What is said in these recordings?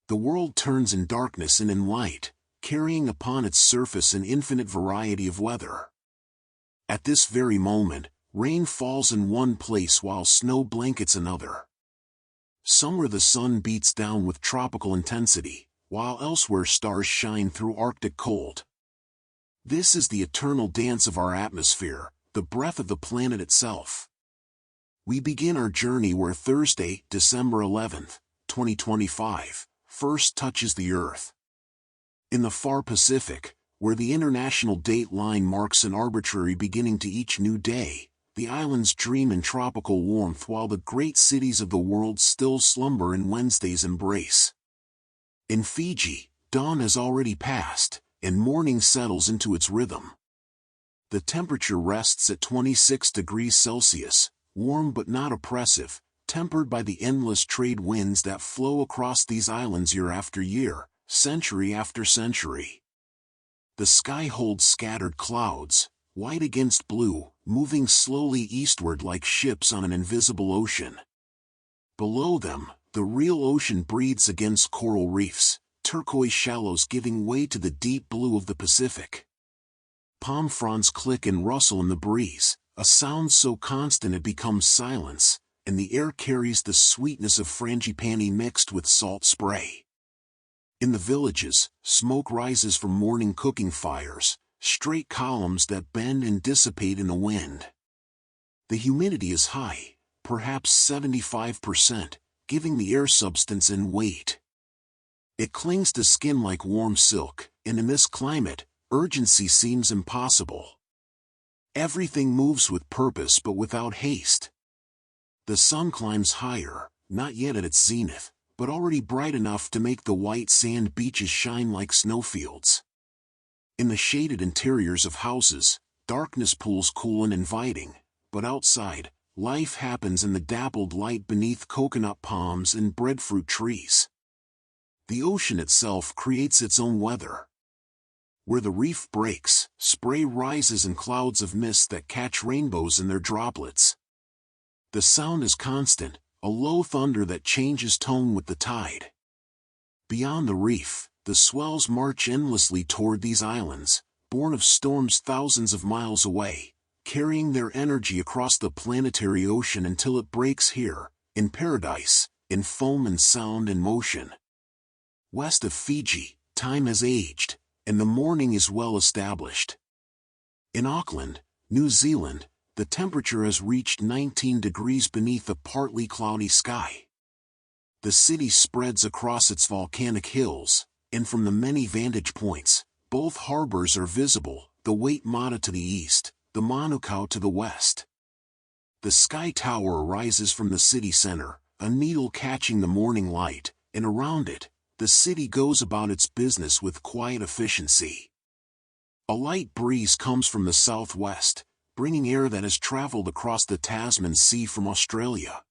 the world turns in darkness and in light, carrying upon its surface an infinite variety of weather. At this very moment, rain falls in one place while snow blankets another. Somewhere the sun beats down with tropical intensity, while elsewhere stars shine through Arctic cold. This is the eternal dance of our atmosphere, the breath of the planet itself. We begin our journey where Thursday, December 11th, 2025, first touches the Earth. In the far Pacific, where the international date line marks an arbitrary beginning to each new day, the islands dream in tropical warmth while the great cities of the world still slumber in Wednesday's embrace. In Fiji, dawn has already passed, and morning settles into its rhythm. The temperature rests at 26 degrees Celsius, warm but not oppressive, tempered by the endless trade winds that flow across these islands year after year, century after century. The sky holds scattered clouds, white against blue, moving slowly eastward like ships on an invisible ocean. Below them, the real ocean breathes against coral reefs, turquoise shallows giving way to the deep blue of the Pacific. Palm fronds click and rustle in the breeze, a sound so constant it becomes silence, and the air carries the sweetness of frangipani mixed with salt spray. In the villages, smoke rises from morning cooking fires, straight columns that bend and dissipate in the wind. The humidity is high, perhaps 75%, giving the air substance and weight. It clings to skin like warm silk, and in this climate, urgency seems impossible. Everything moves with purpose but without haste. The sun climbs higher, not yet at its zenith, but already bright enough to make the white sand beaches shine like snowfields. In the shaded interiors of houses, darkness pools cool and inviting, but outside, life happens in the dappled light beneath coconut palms and breadfruit trees. The ocean itself creates its own weather. Where the reef breaks, spray rises in clouds of mist that catch rainbows in their droplets. The sound is constant, a low thunder that changes tone with the tide. Beyond the reef, the swells march endlessly toward these islands, born of storms thousands of miles away, carrying their energy across the planetary ocean until it breaks here, in paradise, in foam and sound and motion. West of Fiji, time has aged, and the morning is well established. In Auckland, New Zealand, the temperature has reached 19 degrees beneath a partly cloudy sky. The city spreads across its volcanic hills, and from the many vantage points, both harbors are visible, the Waitemata to the east, the Manukau to the west. The Sky Tower rises from the city center, a needle catching the morning light, and around it, the city goes about its business with quiet efficiency. A light breeze comes from the southwest, bringing air that has traveled across the Tasman Sea from Australia.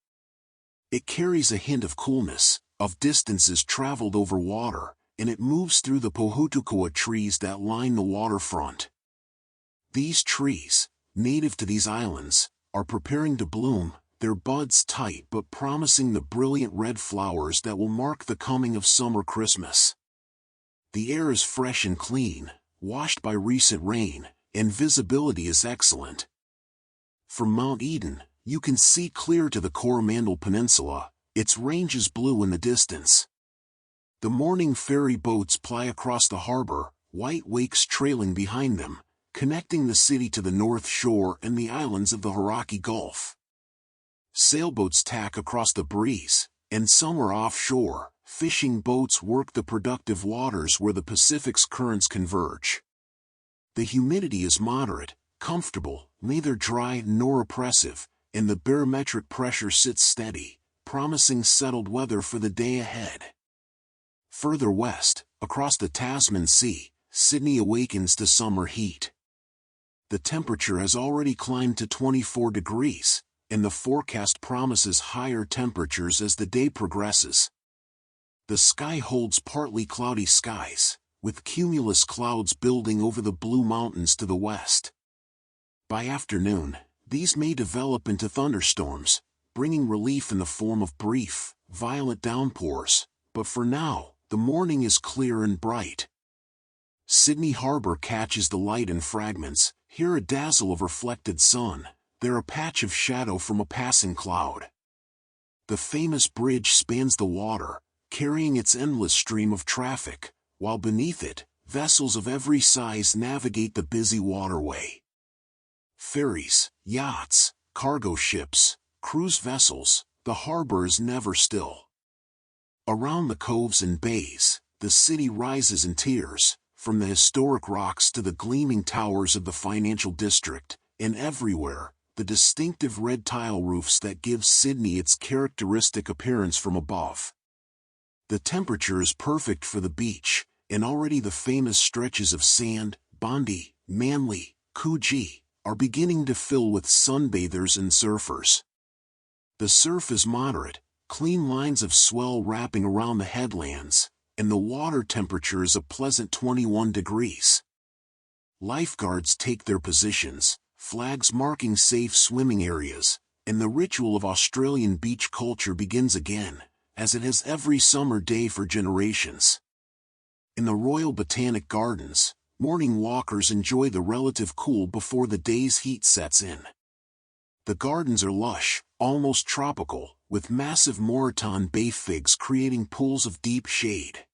It carries a hint of coolness, of distances traveled over water, and it moves through the pohutukawa trees that line the waterfront. These trees, native to these islands, are preparing to bloom, their buds tight but promising the brilliant red flowers that will mark the coming of summer Christmas. The air is fresh and clean, washed by recent rain, and visibility is excellent. From Mount Eden, you can see clear to the Coromandel Peninsula, its ranges blue in the distance. The morning ferry boats ply across the harbor, white wakes trailing behind them, connecting the city to the north shore and the islands of the Hauraki Gulf. Sailboats tack across the breeze, and some are offshore, fishing boats work the productive waters where the Pacific's currents converge. The humidity is moderate, comfortable, neither dry nor oppressive, and the barometric pressure sits steady, promising settled weather for the day ahead. Further west, across the Tasman Sea, Sydney awakens to summer heat. The temperature has already climbed to 24 degrees, and the forecast promises higher temperatures as the day progresses. The sky holds partly cloudy skies, with cumulus clouds building over the Blue Mountains to the west. By afternoon, these may develop into thunderstorms, bringing relief in the form of brief, violent downpours, but for now, The morning is clear and bright. Sydney Harbour catches the light in fragments, here a dazzle of reflected sun, there a patch of shadow from a passing cloud. The famous bridge spans the water, carrying its endless stream of traffic, while beneath it, vessels of every size navigate the busy waterway. Ferries, yachts, cargo ships, cruise vessels, the harbour is never still. Around the coves and bays, the city rises in tiers, from the historic rocks to the gleaming towers of the financial district, and everywhere, the distinctive red tile roofs that give Sydney its characteristic appearance from above. The temperature is perfect for the beach, and already the famous stretches of sand, Bondi, Manly, Coogee, are beginning to fill with sunbathers and surfers. The surf is moderate, clean lines of swell wrapping around the headlands, and the water temperature is a pleasant 21 degrees. Lifeguards take their positions, flags marking safe swimming areas, and the ritual of Australian beach culture begins again, as it has every summer day for generations. In the Royal Botanic Gardens, morning walkers enjoy the relative cool before the day's heat sets in. The gardens are lush, almost tropical, with massive Moreton bay figs creating pools of deep shade.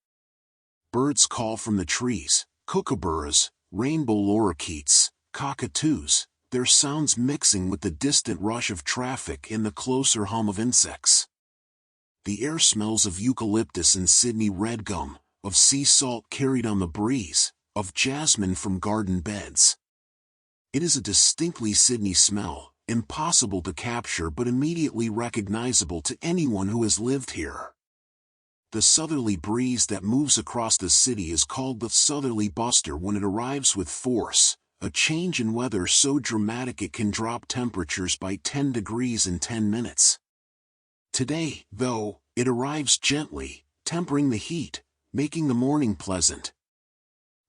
Birds call from the trees, kookaburras, rainbow lorikeets, cockatoos, their sounds mixing with the distant rush of traffic and the closer hum of insects. The air smells of eucalyptus and Sydney red gum, of sea salt carried on the breeze, of jasmine from garden beds. It is a distinctly Sydney smell, impossible to capture but immediately recognizable to anyone who has lived here. The southerly breeze that moves across the city is called the southerly buster when it arrives with force, a change in weather so dramatic it can drop temperatures by 10 degrees in 10 minutes. Today, though, it arrives gently, tempering the heat, making the morning pleasant.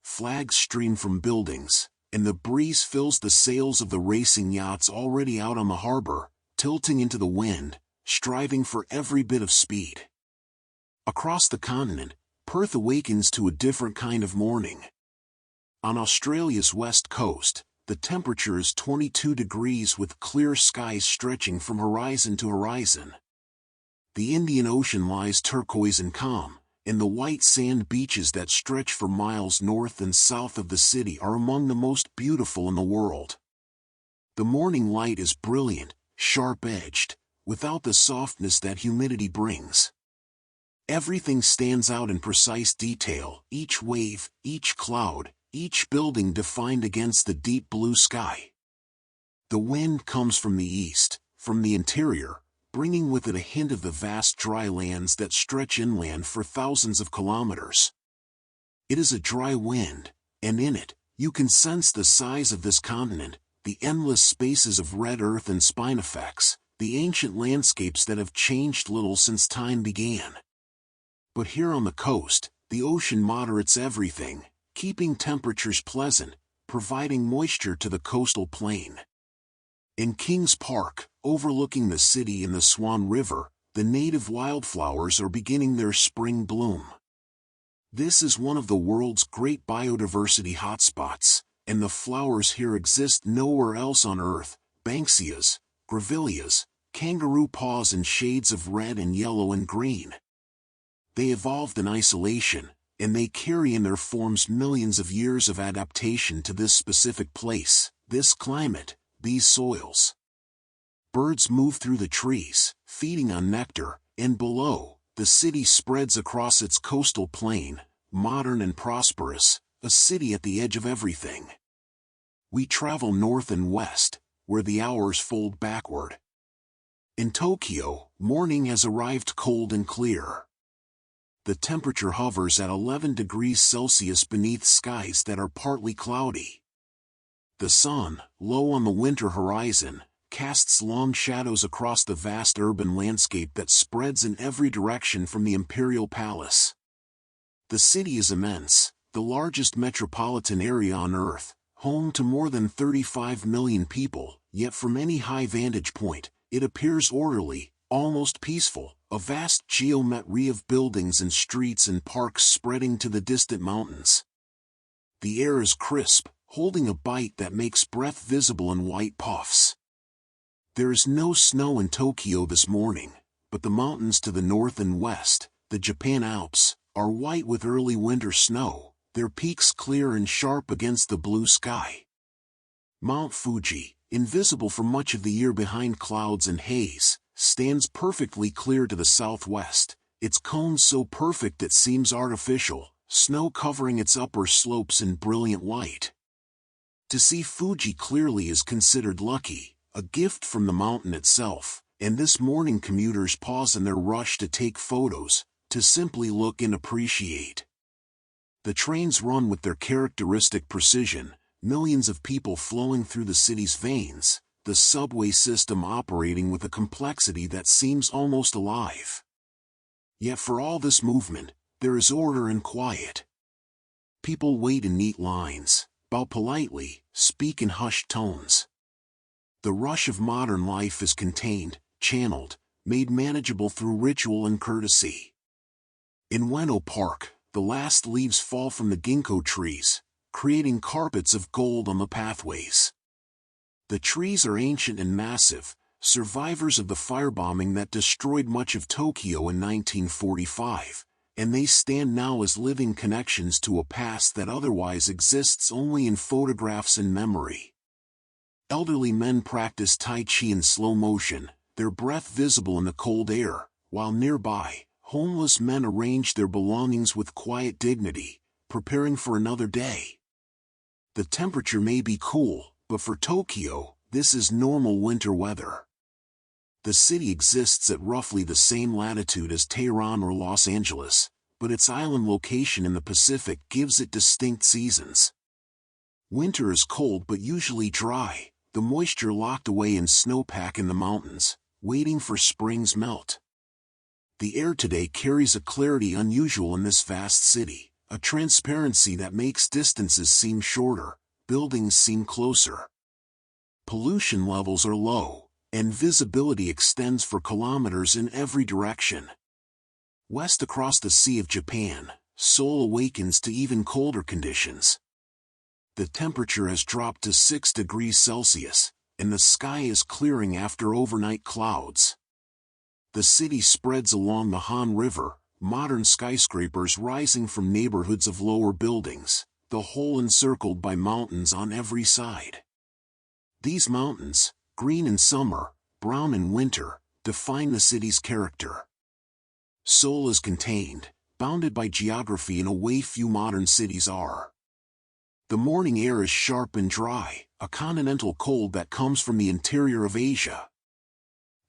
Flags stream from buildings, and the breeze fills the sails of the racing yachts already out on the harbour, tilting into the wind, striving for every bit of speed. Across the continent, Perth awakens to a different kind of morning. On Australia's west coast, the temperature is 22 degrees with clear skies stretching from horizon to horizon. The Indian Ocean lies turquoise and calm, and the white sand beaches that stretch for miles north and south of the city are among the most beautiful in the world. The morning light is brilliant, sharp-edged, without the softness that humidity brings. Everything stands out in precise detail, each wave, each cloud, each building defined against the deep blue sky. The wind comes from the east, from the interior, bringing with it a hint of the vast dry lands that stretch inland for thousands of kilometers. It is a dry wind, and in it, you can sense the size of this continent, the endless spaces of red earth and spinifex, the ancient landscapes that have changed little since time began. But here on the coast, the ocean moderates everything, keeping temperatures pleasant, providing moisture to the coastal plain. In Kings Park, overlooking the city and the Swan River, the native wildflowers are beginning their spring bloom. This is one of the world's great biodiversity hotspots, and the flowers here exist nowhere else on Earth: banksias, grevilleas, kangaroo paws in shades of red and yellow and green. They evolved in isolation, and they carry in their forms millions of years of adaptation to this specific place, this climate, these soils. Birds move through the trees, feeding on nectar, and below, the city spreads across its coastal plain, modern and prosperous, a city at the edge of everything. We travel north and west, where the hours fold backward. In Tokyo, morning has arrived cold and clear. The temperature hovers at 11 degrees Celsius beneath skies that are partly cloudy. The sun, low on the winter horizon, casts long shadows across the vast urban landscape that spreads in every direction from the Imperial Palace. The city is immense, the largest metropolitan area on Earth, home to more than 35 million people, yet from any high vantage point, it appears orderly, almost peaceful, a vast geometry of buildings and streets and parks spreading to the distant mountains. The air is crisp, holding a bite that makes breath visible in white puffs. There is no snow in Tokyo this morning, but the mountains to the north and west, the Japan Alps, are white with early winter snow, their peaks clear and sharp against the blue sky. Mount Fuji, invisible for much of the year behind clouds and haze, stands perfectly clear to the southwest, its cone so perfect it seems artificial, snow covering its upper slopes in brilliant white. To see Fuji clearly is considered lucky, a gift from the mountain itself, and this morning commuters pause in their rush to take photos, to simply look and appreciate. The trains run with their characteristic precision, millions of people flowing through the city's veins, the subway system operating with a complexity that seems almost alive. Yet for all this movement, there is order and quiet. People wait in neat lines, bow politely, speak in hushed tones. The rush of modern life is contained, channeled, made manageable through ritual and courtesy. In Ueno Park, the last leaves fall from the ginkgo trees, creating carpets of gold on the pathways. The trees are ancient and massive, survivors of the firebombing that destroyed much of Tokyo in 1945, and they stand now as living connections to a past that otherwise exists only in photographs and memory. Elderly men practice Tai Chi in slow motion, their breath visible in the cold air, while nearby, homeless men arrange their belongings with quiet dignity, preparing for another day. The temperature may be cool, but for Tokyo, this is normal winter weather. The city exists at roughly the same latitude as Tehran or Los Angeles, but its island location in the Pacific gives it distinct seasons. Winter is cold but usually dry, the moisture locked away in snowpack in the mountains, waiting for spring's melt. The air today carries a clarity unusual in this vast city, a transparency that makes distances seem shorter, buildings seem closer. Pollution levels are low, and visibility extends for kilometers in every direction. West across the Sea of Japan, Seoul awakens to even colder conditions. The temperature has dropped to 6 degrees Celsius, and the sky is clearing after overnight clouds. The city spreads along the Han River, modern skyscrapers rising from neighborhoods of lower buildings, the whole encircled by mountains on every side. These mountains, green in summer, brown in winter, define the city's character. Seoul is contained, bounded by geography in a way few modern cities are. The morning air is sharp and dry, a continental cold that comes from the interior of Asia.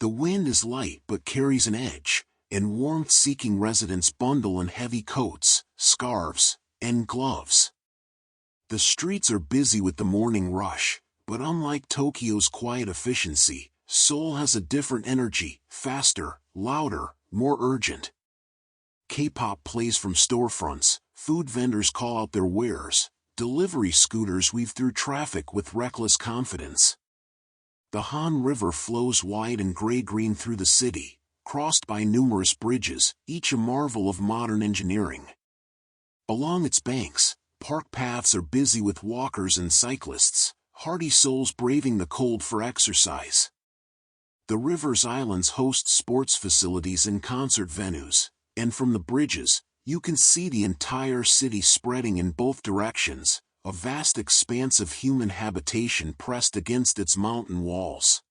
The wind is light but carries an edge, and warmth-seeking residents bundle in heavy coats, scarves, and gloves. The streets are busy with the morning rush, but unlike Tokyo's quiet efficiency, Seoul has a different energy, faster, louder, more urgent. K-pop plays from storefronts, food vendors call out their wares, delivery scooters weave through traffic with reckless confidence. The Han River flows wide and gray-green through the city, crossed by numerous bridges, each a marvel of modern engineering. Along its banks, park paths are busy with walkers and cyclists, hardy souls braving the cold for exercise. The river's islands host sports facilities and concert venues, and from the bridges, you can see the entire city spreading in both directions, a vast expanse of human habitation pressed against its mountain walls.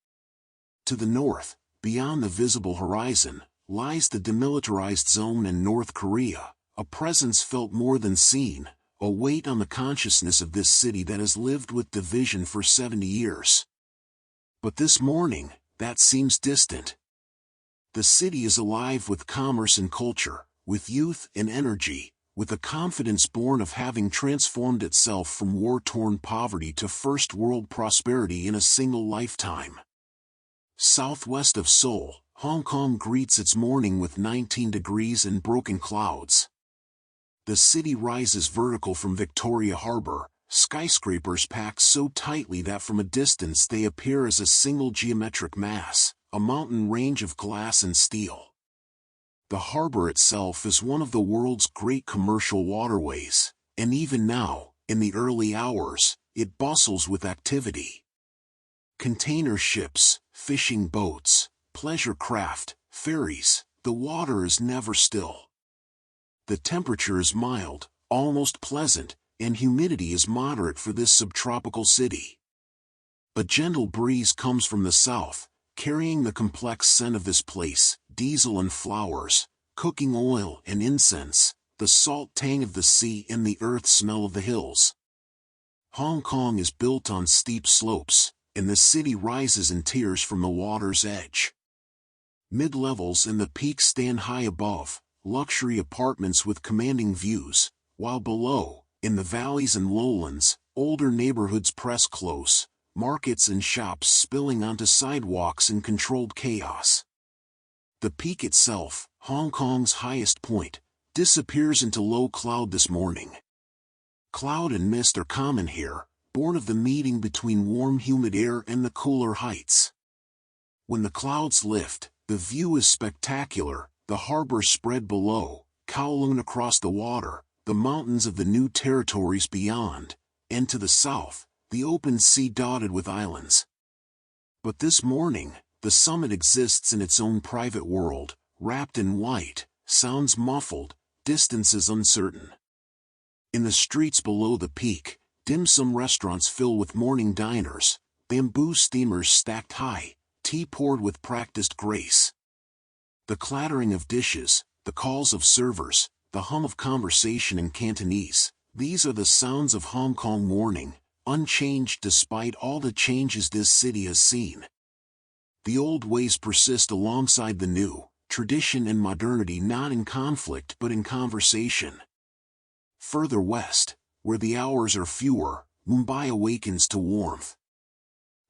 To the north, beyond the visible horizon, lies the demilitarized zone in North Korea, a presence felt more than seen, a weight on the consciousness of this city that has lived with division for 70 years. But this morning, that seems distant. The city is alive with commerce and culture, with youth and energy, with a confidence born of having transformed itself from war-torn poverty to first-world prosperity in a single lifetime. Southwest of Seoul, Hong Kong greets its morning with 19 degrees and broken clouds. The city rises vertical from Victoria Harbor, skyscrapers packed so tightly that from a distance they appear as a single geometric mass, a mountain range of glass and steel. The harbor itself is one of the world's great commercial waterways, and even now, in the early hours, it bustles with activity. Container ships, fishing boats, pleasure craft, ferries, the water is never still. The temperature is mild, almost pleasant, and humidity is moderate for this subtropical city. A gentle breeze comes from the south, carrying the complex scent of this place, diesel and flowers, cooking oil and incense, the salt tang of the sea and the earth smell of the hills. Hong Kong is built on steep slopes, and the city rises in tiers from the water's edge. Mid-levels and the peaks stand high above, luxury apartments with commanding views, while below, in the valleys and lowlands, older neighborhoods press close, markets and shops spilling onto sidewalks in controlled chaos. The peak itself, Hong Kong's highest point, disappears into low cloud this morning. Cloud and mist are common here, born of the meeting between warm humid air and the cooler heights. When the clouds lift, the view is spectacular, the harbor spread below, Kowloon across the water, the mountains of the New Territories beyond, and to the south, the open sea dotted with islands. But this morning, the summit exists in its own private world, wrapped in white, sounds muffled, distances uncertain. In the streets below the peak, dim sum restaurants fill with morning diners, bamboo steamers stacked high, tea poured with practiced grace. The clattering of dishes, the calls of servers, the hum of conversation in Cantonese, these are the sounds of Hong Kong morning, unchanged despite all the changes this city has seen. The old ways persist alongside the new, tradition and modernity not in conflict but in conversation. Further west, where the hours are fewer, Mumbai awakens to warmth.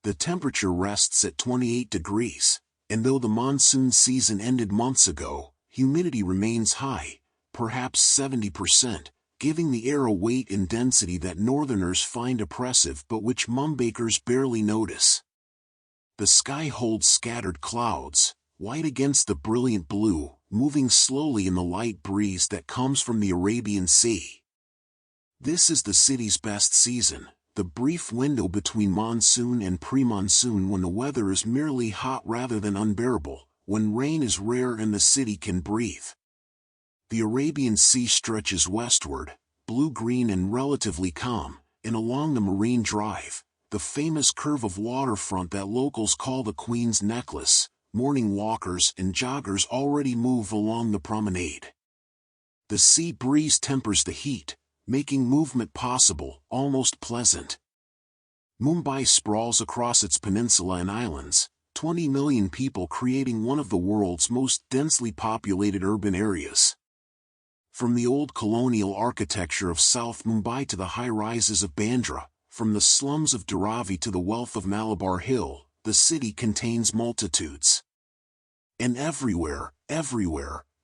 The temperature rests at 28 degrees, and though the monsoon season ended months ago, humidity remains high, perhaps 70%, giving the air a weight and density that northerners find oppressive but which Mumbakers barely notice. The sky holds scattered clouds, white against the brilliant blue, moving slowly in the light breeze that comes from the Arabian Sea. This is the city's best season, the brief window between monsoon and pre-monsoon when the weather is merely hot rather than unbearable, when rain is rare and the city can breathe. The Arabian Sea stretches westward, blue-green and relatively calm, and along the Marine Drive, the famous curve of waterfront that locals call the Queen's Necklace, morning walkers and joggers already move along the promenade. The sea breeze tempers the heat, making movement possible, almost pleasant. Mumbai sprawls across its peninsula and islands, 20 million people creating one of the world's most densely populated urban areas. From the old colonial architecture of South Mumbai to the high-rises of Bandra, from the slums of Dharavi to the wealth of Malabar Hill, the city contains multitudes. And everywhere,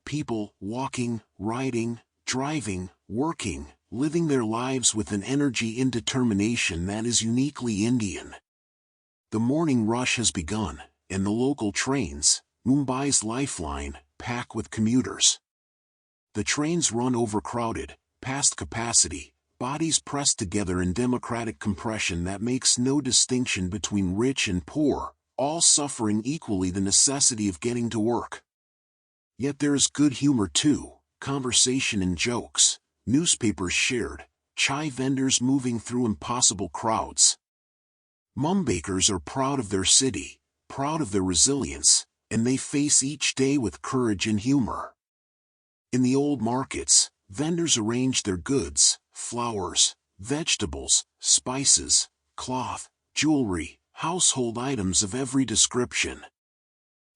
people walking, riding, driving, working, living their lives with an energy and determination that is uniquely Indian. The morning rush has begun, and the local trains, Mumbai's lifeline, pack with commuters. The trains run overcrowded, past capacity, bodies pressed together in democratic compression that makes no distinction between rich and poor, all suffering equally the necessity of getting to work. Yet there is good humor too, conversation and jokes, newspapers shared, chai vendors moving through impossible crowds. Mumbakers are proud of their city, proud of their resilience, and they face each day with courage and humor. In the old markets, vendors arrange their goods, flowers, vegetables, spices, cloth, jewelry, household items of every description.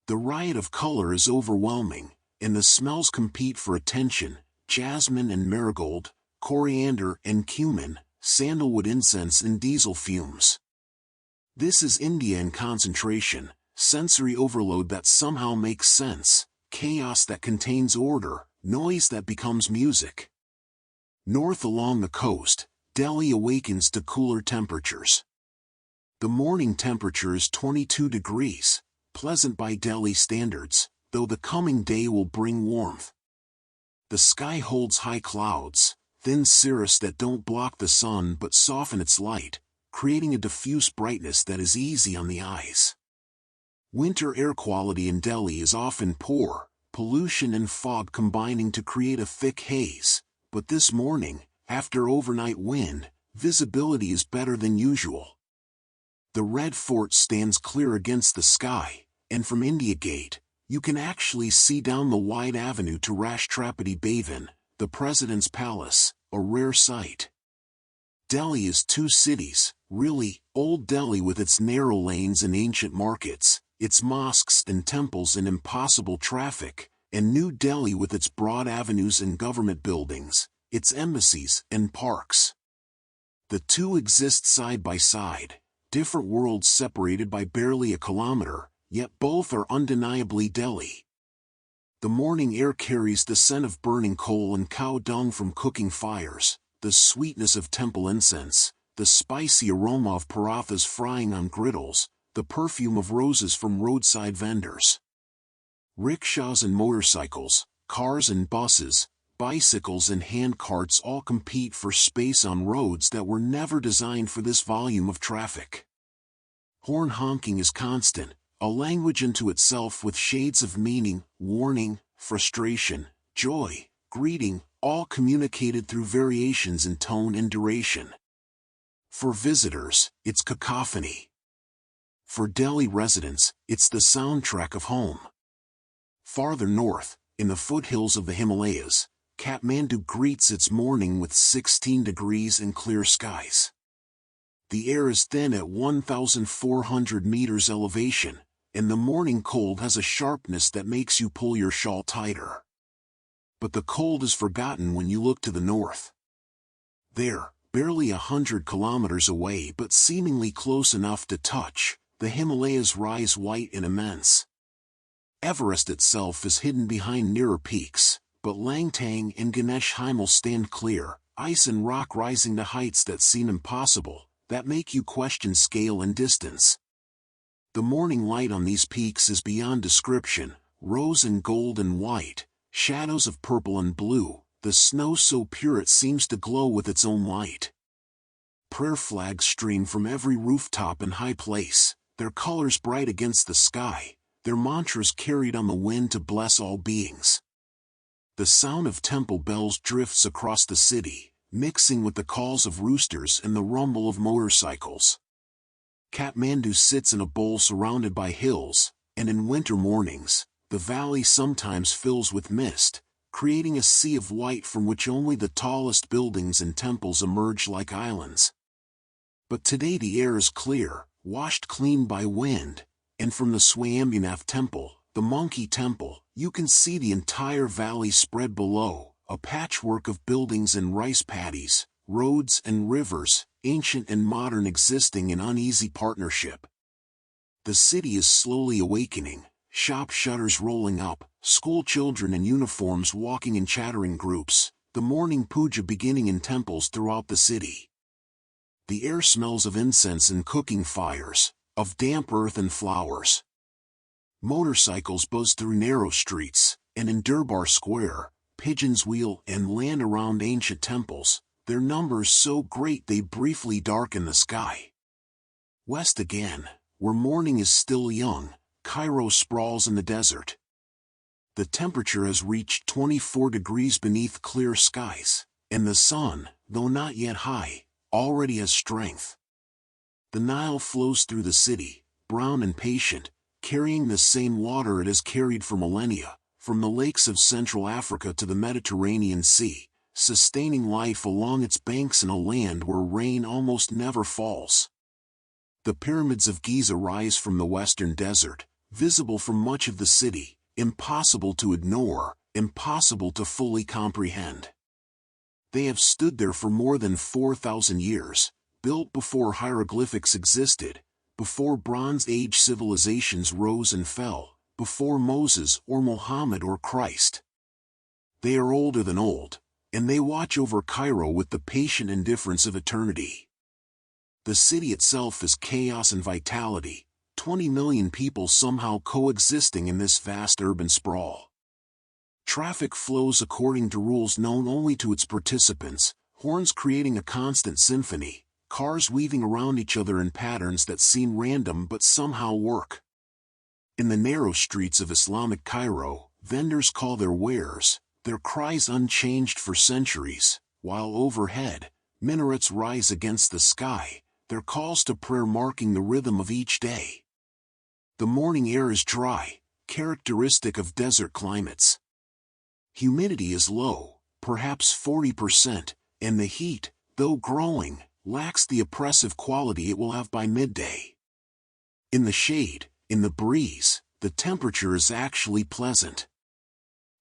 The riot of color is overwhelming, and the smells compete for attention: jasmine and marigold, coriander and cumin, sandalwood incense and diesel fumes. This is India in concentration, sensory overload that somehow makes sense, chaos that contains order, noise that becomes music. North along the coast, Delhi awakens to cooler temperatures. The morning temperature is 22 degrees, pleasant by Delhi standards. though the coming day will bring warmth. The sky holds high clouds, thin cirrus that don't block the sun but soften its light, creating a diffuse brightness that is easy on the eyes. Winter air quality in Delhi is often poor, pollution and fog combining to create a thick haze, but this morning, after overnight wind, visibility is better than usual. The Red Fort stands clear against the sky, and from India Gate, you can actually see down the wide avenue to Rashtrapati Bhavan, the President's Palace, a rare sight. Delhi is two cities, really: Old Delhi with its narrow lanes and ancient markets, its mosques and temples and impossible traffic, and New Delhi with its broad avenues and government buildings, its embassies and parks. The two exist side by side, different worlds separated by barely a kilometer, yet both are undeniably Delhi. The morning air carries the scent of burning coal and cow dung from cooking fires, the sweetness of temple incense, the spicy aroma of parathas frying on griddles, the perfume of roses from roadside vendors. Rickshaws and motorcycles, cars and buses, bicycles and handcarts all compete for space on roads that were never designed for this volume of traffic. Horn honking is constant, a language unto itself with shades of meaning, warning, frustration, joy, greeting, all communicated through variations in tone and duration. For visitors, it's cacophony. For Delhi residents, it's the soundtrack of home. Farther north, in the foothills of the Himalayas, Kathmandu greets its morning with 16 degrees and clear skies. The air is thin at 1,400 meters elevation, and the morning cold has a sharpness that makes you pull your shawl tighter. But the cold is forgotten when you look to the north. There, barely 100 kilometers away but seemingly close enough to touch, the Himalayas rise white and immense. Everest itself is hidden behind nearer peaks, but Langtang and Ganesh Himal stand clear, ice and rock rising to heights that seem impossible, that make you question scale and distance. The morning light on these peaks is beyond description, rose and gold and white, shadows of purple and blue, the snow so pure it seems to glow with its own light. Prayer flags stream from every rooftop and high place, their colors bright against the sky, their mantras carried on the wind to bless all beings. The sound of temple bells drifts across the city, mixing with the calls of roosters and the rumble of motorcycles. Kathmandu sits in a bowl surrounded by hills, and in winter mornings, the valley sometimes fills with mist, creating a sea of white from which only the tallest buildings and temples emerge like islands. But today the air is clear, washed clean by wind, and from the Swayambhunath temple, the monkey temple, you can see the entire valley spread below, a patchwork of buildings and rice paddies, roads and rivers, ancient and modern existing in uneasy partnership. The city is slowly awakening, shop shutters rolling up, school children in uniforms walking in chattering groups, the morning puja beginning in temples throughout the city. The air smells of incense and cooking fires, of damp earth and flowers. Motorcycles buzz through narrow streets, and in Durbar Square, pigeons wheel and land around ancient temples, their numbers so great they briefly darken the sky. West again, where morning is still young, Cairo sprawls in the desert. The temperature has reached 24 degrees beneath clear skies, and the sun, though not yet high, already has strength. The Nile flows through the city, brown and patient, carrying the same water it has carried for millennia, from the lakes of Central Africa to the Mediterranean Sea, sustaining life along its banks in a land where rain almost never falls. The pyramids of Giza rise from the western desert, visible from much of the city, impossible to ignore, impossible to fully comprehend. They have stood there for more than 4,000 years, built before hieroglyphics existed, before Bronze Age civilizations rose and fell, before Moses or Muhammad or Christ. They are older than old, and they watch over Cairo with the patient indifference of eternity. The city itself is chaos and vitality, 20 million people somehow coexisting in this vast urban sprawl. Traffic flows according to rules known only to its participants, horns creating a constant symphony, cars weaving around each other in patterns that seem random but somehow work. In the narrow streets of Islamic Cairo, vendors call their wares, their cries unchanged for centuries, while overhead, minarets rise against the sky, their calls to prayer marking the rhythm of each day. The morning air is dry, characteristic of desert climates. Humidity is low, perhaps 40%, and the heat, though growing, lacks the oppressive quality it will have by midday. In the shade, in the breeze, the temperature is actually pleasant.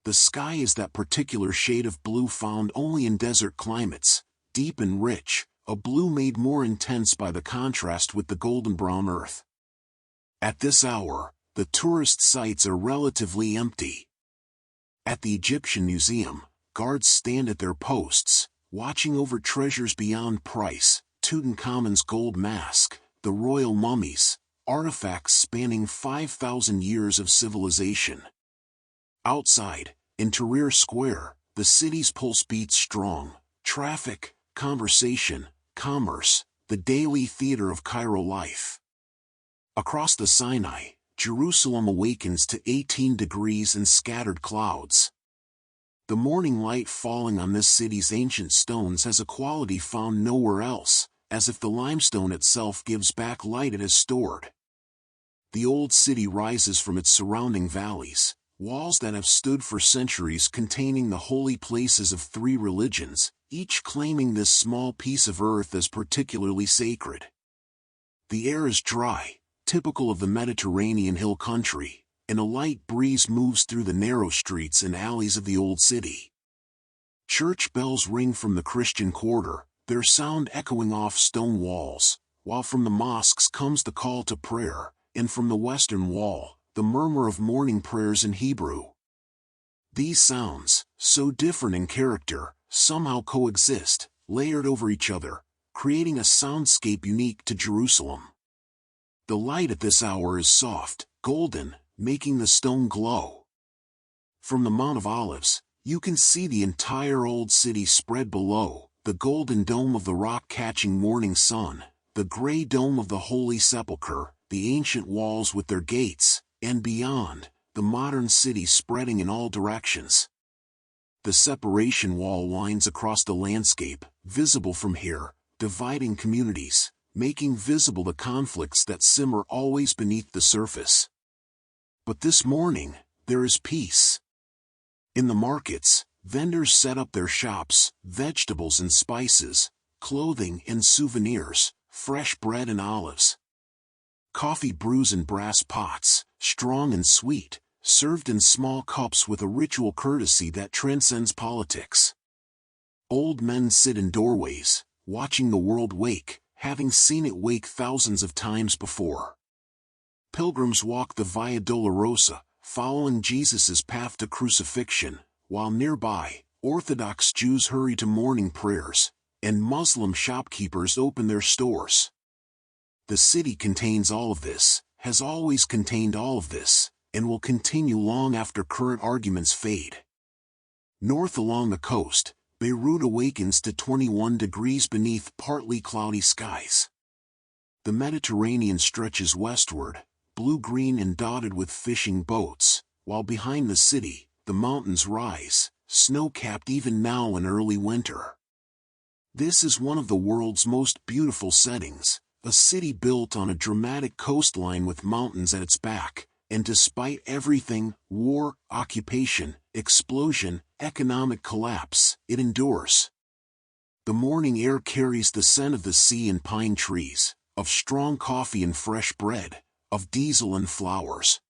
The sky is that particular shade of blue found only in desert climates, deep and rich, a blue made more intense by the contrast with the golden brown earth. At this hour, the tourist sites are relatively empty. At the Egyptian Museum, guards stand at their posts, watching over treasures beyond price, Tutankhamun's gold mask, the royal mummies, artifacts spanning 5,000 years of civilization. Outside, in Tahrir Square, the city's pulse beats strong, traffic, conversation, commerce, the daily theater of Cairo life. Across the Sinai, Jerusalem awakens to 18 degrees and scattered clouds. The morning light falling on this city's ancient stones has a quality found nowhere else, as if the limestone itself gives back light it has stored. The old city rises from its surrounding valleys, walls that have stood for centuries containing the holy places of 3 religions, each claiming this small piece of earth as particularly sacred. The air is dry, typical of the Mediterranean hill country, and a light breeze moves through the narrow streets and alleys of the old city. Church bells ring from the Christian quarter, their sound echoing off stone walls, while from the mosques comes the call to prayer, and from the western wall, the murmur of morning prayers in Hebrew. These sounds, so different in character, somehow coexist, layered over each other, creating a soundscape unique to Jerusalem. The light at this hour is soft, golden, making the stone glow. From the Mount of Olives, you can see the entire old city spread below, the golden dome of the rock catching morning sun, the gray dome of the Holy Sepulchre, the ancient walls with their gates, and beyond, the modern city spreading in all directions. The separation wall winds across the landscape, visible from here, dividing communities, making visible the conflicts that simmer always beneath the surface. But this morning, there is peace. In the markets, vendors set up their shops, vegetables and spices, clothing and souvenirs, fresh bread and olives. Coffee brews in brass pots, strong and sweet, served in small cups with a ritual courtesy that transcends politics. Old men sit in doorways, watching the world wake, having seen it wake thousands of times before. Pilgrims walk the Via Dolorosa, following Jesus' path to crucifixion, while nearby, Orthodox Jews hurry to morning prayers, and Muslim shopkeepers open their stores. The city contains all of this, has always contained all of this, and will continue long after current arguments fade. North along the coast, Beirut awakens to 21 degrees beneath partly cloudy skies. The Mediterranean stretches westward, blue-green and dotted with fishing boats, while behind the city, the mountains rise, snow-capped even now in early winter. This is one of the world's most beautiful settings, a city built on a dramatic coastline with mountains at its back, and despite everything, war, occupation, explosion, economic collapse, it endures. The morning air carries the scent of the sea and pine trees, of strong coffee and fresh bread, of diesel and flowers.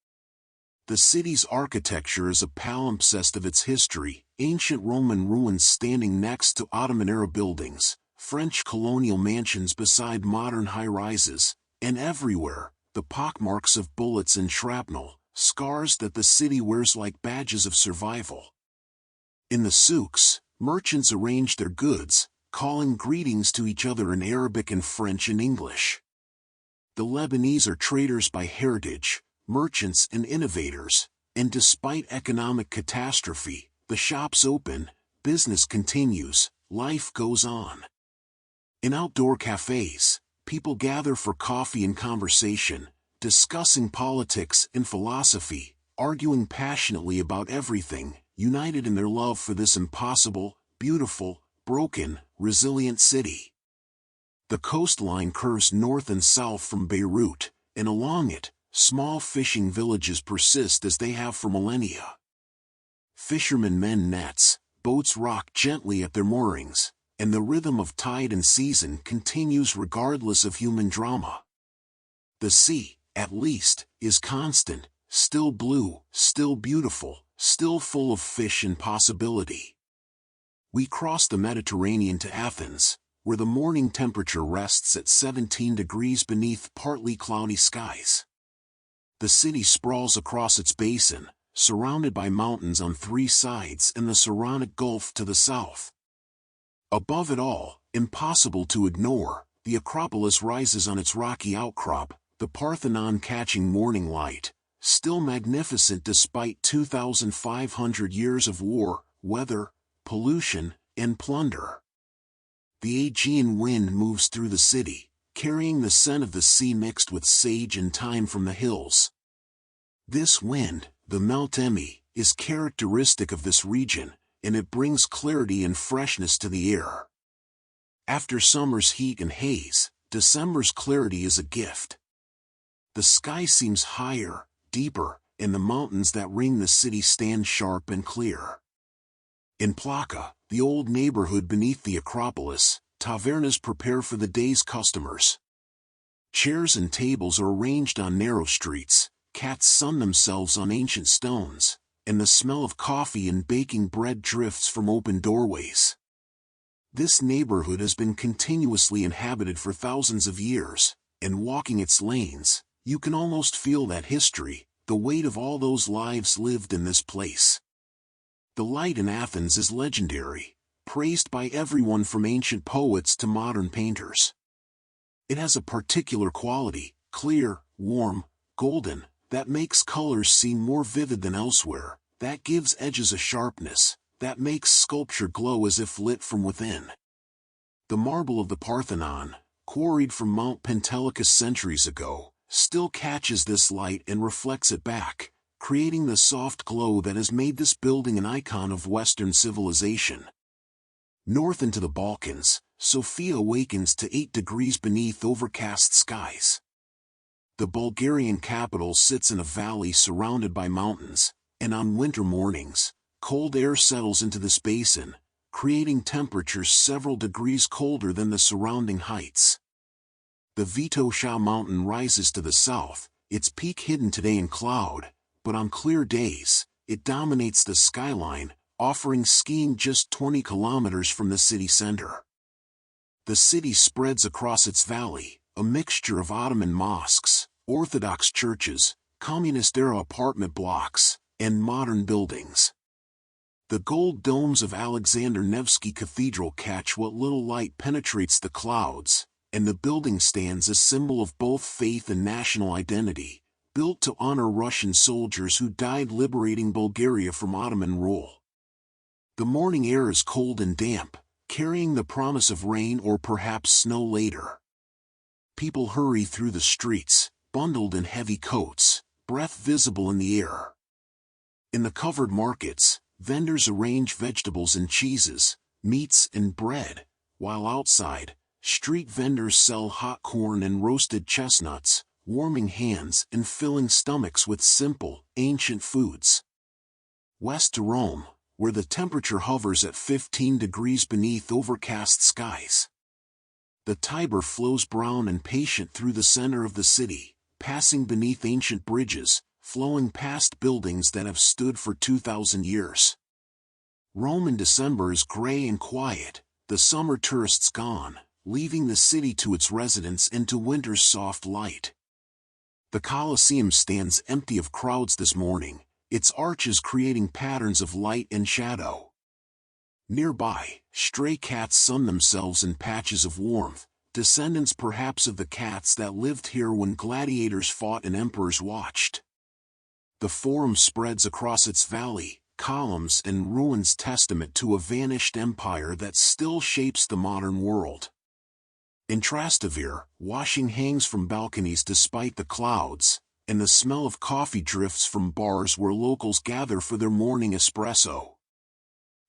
The city's architecture is a palimpsest of its history, ancient Roman ruins standing next to Ottoman-era buildings, French colonial mansions beside modern high-rises, and everywhere, the pockmarks of bullets and shrapnel, scars that the city wears like badges of survival. In the souks, merchants arrange their goods, calling greetings to each other in Arabic and French and English. The Lebanese are traders by heritage, merchants and innovators, and despite economic catastrophe, the shops open, business continues, life goes on. In outdoor cafes, people gather for coffee and conversation, discussing politics and philosophy, arguing passionately about everything, united in their love for this impossible, beautiful, broken, resilient city. The coastline curves north and south from Beirut, and along it, small fishing villages persist as they have for millennia. Fishermen mend nets, boats rock gently at their moorings, and the rhythm of tide and season continues regardless of human drama. The sea, at least, is constant, still blue, still beautiful, still full of fish and possibility. We cross the Mediterranean to Athens, where the morning temperature rests at 17 degrees beneath partly cloudy skies. The city sprawls across its basin, surrounded by mountains on three sides and the Saronic Gulf to the south. Above it all, impossible to ignore, the Acropolis rises on its rocky outcrop, the Parthenon catching morning light, still magnificent despite 2,500 years of war, weather, pollution, and plunder. The Aegean wind moves through the city, carrying the scent of the sea mixed with sage and thyme from the hills. This wind, the Meltemi, is characteristic of this region, and it brings clarity and freshness to the air. After summer's heat and haze, December's clarity is a gift. The sky seems higher, deeper, and the mountains that ring the city stand sharp and clear. In Plaka, the old neighborhood beneath the Acropolis, tavernas prepare for the day's customers. Chairs and tables are arranged on narrow streets, cats sun themselves on ancient stones, and the smell of coffee and baking bread drifts from open doorways. This neighborhood has been continuously inhabited for thousands of years, and walking its lanes, you can almost feel that history, the weight of all those lives lived in this place. The light in Athens is legendary, praised by everyone from ancient poets to modern painters. It has a particular quality, clear, warm, golden, that makes colors seem more vivid than elsewhere, that gives edges a sharpness, that makes sculpture glow as if lit from within. The marble of the Parthenon, quarried from Mount Pentelicus centuries ago, still catches this light and reflects it back, creating the soft glow that has made this building an icon of Western civilization. North into the Balkans, Sofia awakens to 8 degrees beneath overcast skies. The Bulgarian capital sits in a valley surrounded by mountains, and on winter mornings, cold air settles into this basin, creating temperatures several degrees colder than the surrounding heights. The Vitosha mountain rises to the south, its peak hidden today in cloud, but on clear days, it dominates the skyline, offering skiing just 20 kilometers from the city center. The city spreads across its valley, a mixture of Ottoman mosques, Orthodox churches, communist-era apartment blocks, and modern buildings. The gold domes of Alexander Nevsky Cathedral catch what little light penetrates the clouds, and the building stands as symbol of both faith and national identity, built to honor Russian soldiers who died liberating Bulgaria from Ottoman rule. The morning air is cold and damp, carrying the promise of rain or perhaps snow later. People hurry through the streets, bundled in heavy coats, breath visible in the air. In the covered markets, vendors arrange vegetables and cheeses, meats and bread, while outside, street vendors sell hot corn and roasted chestnuts, warming hands and filling stomachs with simple, ancient foods. West to Rome, where the temperature hovers at 15 degrees beneath overcast skies. The Tiber flows brown and patient through the center of the city, passing beneath ancient bridges, flowing past buildings that have stood for 2,000 years. Rome in December is gray and quiet, the summer tourists gone, leaving the city to its residents and to winter's soft light. The Colosseum stands empty of crowds this morning, its arches creating patterns of light and shadow. Nearby, stray cats sun themselves in patches of warmth, descendants perhaps of the cats that lived here when gladiators fought and emperors watched. The Forum spreads across its valley, columns and ruins testament to a vanished empire that still shapes the modern world. In Trastevere, washing hangs from balconies despite the clouds, and the smell of coffee drifts from bars where locals gather for their morning espresso.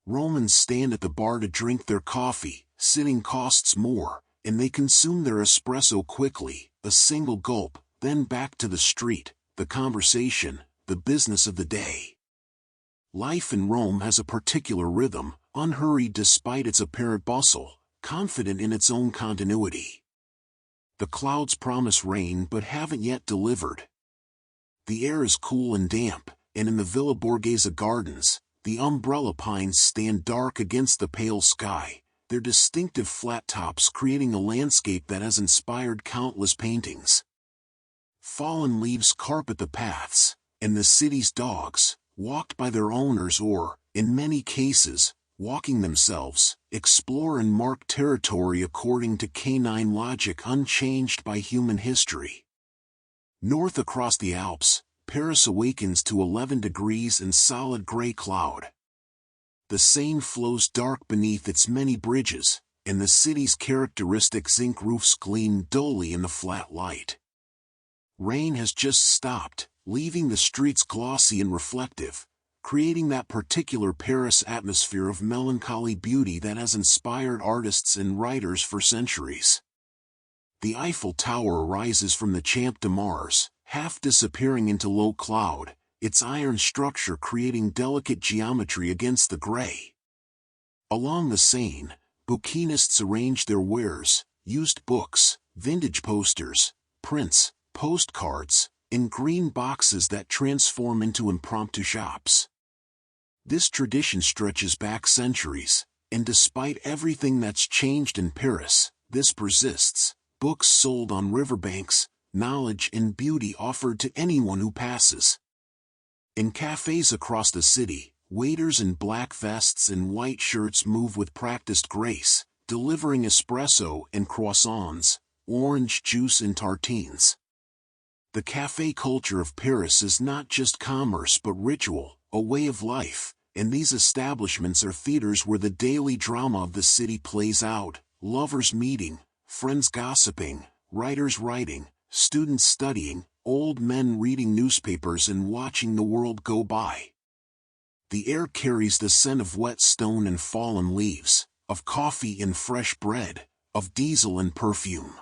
Romans stand at the bar to drink their coffee, sitting costs more, and they consume their espresso quickly, a single gulp, then back to the street, the conversation, the business of the day. Life in Rome has a particular rhythm, unhurried despite its apparent bustle, confident in its own continuity. The clouds promise rain but haven't yet delivered. The air is cool and damp, and in the Villa Borghese gardens, the umbrella pines stand dark against the pale sky, their distinctive flat tops creating a landscape that has inspired countless paintings. Fallen leaves carpet the paths, and the city's dogs, walked by their owners or, in many cases, walking themselves, explore and mark territory according to canine logic unchanged by human history. North across the Alps, Paris awakens to 11 degrees and solid gray cloud. The Seine flows dark beneath its many bridges, and the city's characteristic zinc roofs gleam dully in the flat light. Rain has just stopped, leaving the streets glossy and reflective, creating that particular Paris atmosphere of melancholy beauty that has inspired artists and writers for centuries. The Eiffel Tower rises from the Champ de Mars, half disappearing into low cloud, its iron structure creating delicate geometry against the gray. Along the Seine, bouquinists arrange their wares, used books, vintage posters, prints, postcards, in green boxes that transform into impromptu shops. This tradition stretches back centuries, and despite everything that's changed in Paris, this persists. Books sold on riverbanks, knowledge and beauty offered to anyone who passes. In cafes across the city, waiters in black vests and white shirts move with practiced grace, delivering espresso and croissants, orange juice and tartines. The cafe culture of Paris is not just commerce but ritual, a way of life, and these establishments are theaters where the daily drama of the city plays out, lovers meeting, friends gossiping, writers writing, students studying, old men reading newspapers and watching the world go by. The air carries the scent of wet stone and fallen leaves, of coffee and fresh bread, of diesel and perfume.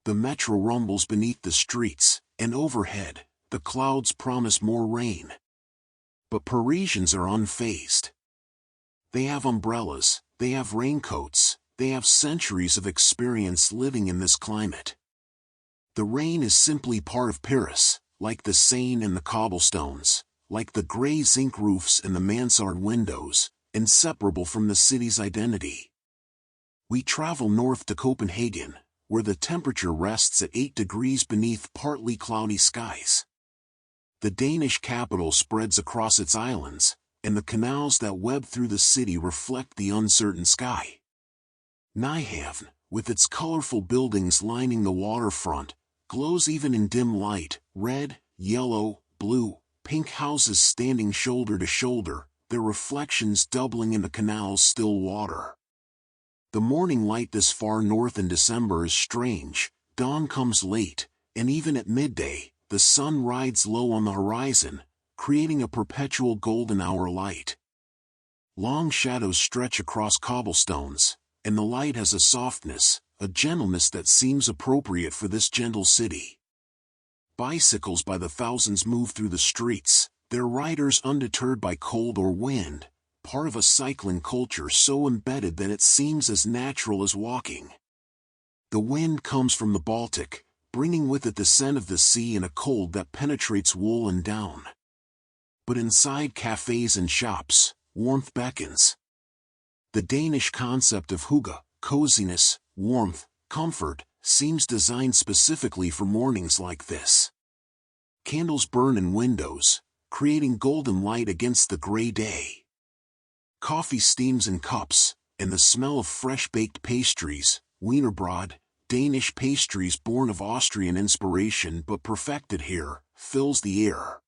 The metro rumbles beneath the streets, and overhead, the clouds promise more rain. But Parisians are unfazed. They have umbrellas, they have raincoats, they have centuries of experience living in this climate. The rain is simply part of Paris, like the Seine and the cobblestones, like the gray zinc roofs and the mansard windows, inseparable from the city's identity. We travel north to Copenhagen, where the temperature rests at 8 degrees beneath partly cloudy skies. The Danish capital spreads across its islands, and the canals that web through the city reflect the uncertain sky. Nijmegen, with its colorful buildings lining the waterfront, glows even in dim light, red, yellow, blue, pink houses standing shoulder to shoulder, their reflections doubling in the canal's still water. The morning light this far north in December is strange, dawn comes late, and even at midday, the sun rides low on the horizon, creating a perpetual golden hour light. Long shadows stretch across cobblestones, and the light has a softness, a gentleness that seems appropriate for this gentle city. Bicycles by the thousands move through the streets, their riders undeterred by cold or wind, part of a cycling culture so embedded that it seems as natural as walking. The wind comes from the Baltic, bringing with it the scent of the sea and a cold that penetrates wool and down. But inside cafes and shops, warmth beckons. The Danish concept of hygge, coziness, warmth, comfort, seems designed specifically for mornings like this. Candles burn in windows, creating golden light against the gray day. Coffee steams in cups, and the smell of fresh-baked pastries, wienerbrot, Danish pastries born of Austrian inspiration but perfected here, fills the air.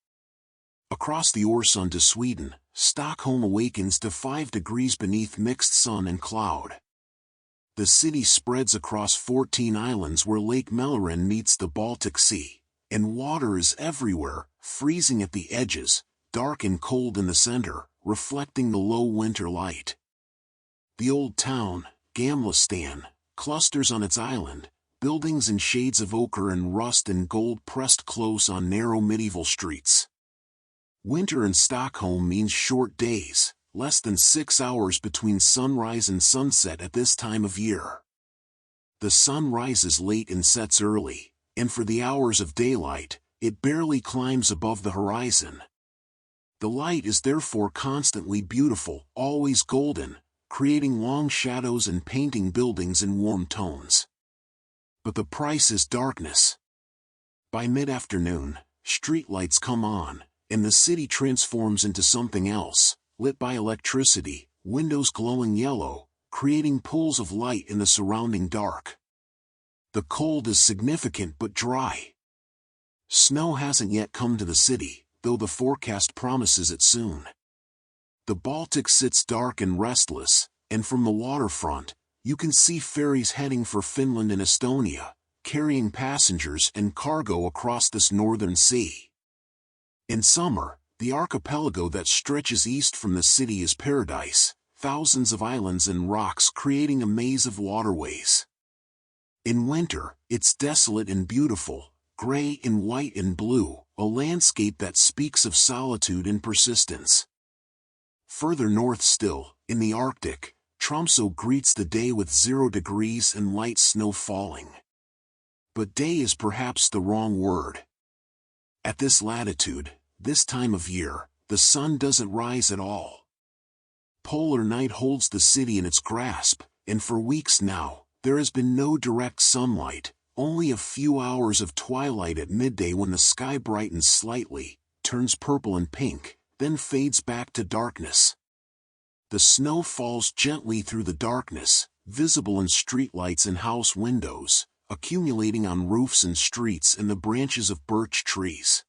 Across the Öresund to Sweden, Stockholm awakens to 5 degrees beneath mixed sun and cloud. The city spreads across 14 islands where Lake Mälaren meets the Baltic Sea, and water is everywhere, freezing at the edges, dark and cold in the center, reflecting the low winter light. The old town, Gamla Stan, clusters on its island, buildings in shades of ochre and rust and gold pressed close on narrow medieval streets. Winter in Stockholm means short days, less than 6 hours between sunrise and sunset at this time of year. The sun rises late and sets early, and for the hours of daylight, it barely climbs above the horizon. The light is therefore constantly beautiful, always golden, creating long shadows and painting buildings in warm tones. But the price is darkness. By mid-afternoon, streetlights come on, and the city transforms into something else, lit by electricity, windows glowing yellow, creating pools of light in the surrounding dark. The cold is significant but dry. Snow hasn't yet come to the city, though the forecast promises it soon. The Baltic sits dark and restless, and from the waterfront, you can see ferries heading for Finland and Estonia, carrying passengers and cargo across this northern sea. In summer, the archipelago that stretches east from the city is paradise, thousands of islands and rocks creating a maze of waterways. In winter, it's desolate and beautiful, gray and white and blue, a landscape that speaks of solitude and persistence. Further north still, in the Arctic, Tromsø greets the day with 0 degrees and light snow falling. But day is perhaps the wrong word. At this latitude, this time of year, the sun doesn't rise at all. Polar night holds the city in its grasp, and for weeks now, there has been no direct sunlight, only a few hours of twilight at midday when the sky brightens slightly, turns purple and pink, then fades back to darkness. The snow falls gently through the darkness, visible in streetlights and house windows, accumulating on roofs and streets and the branches of birch trees.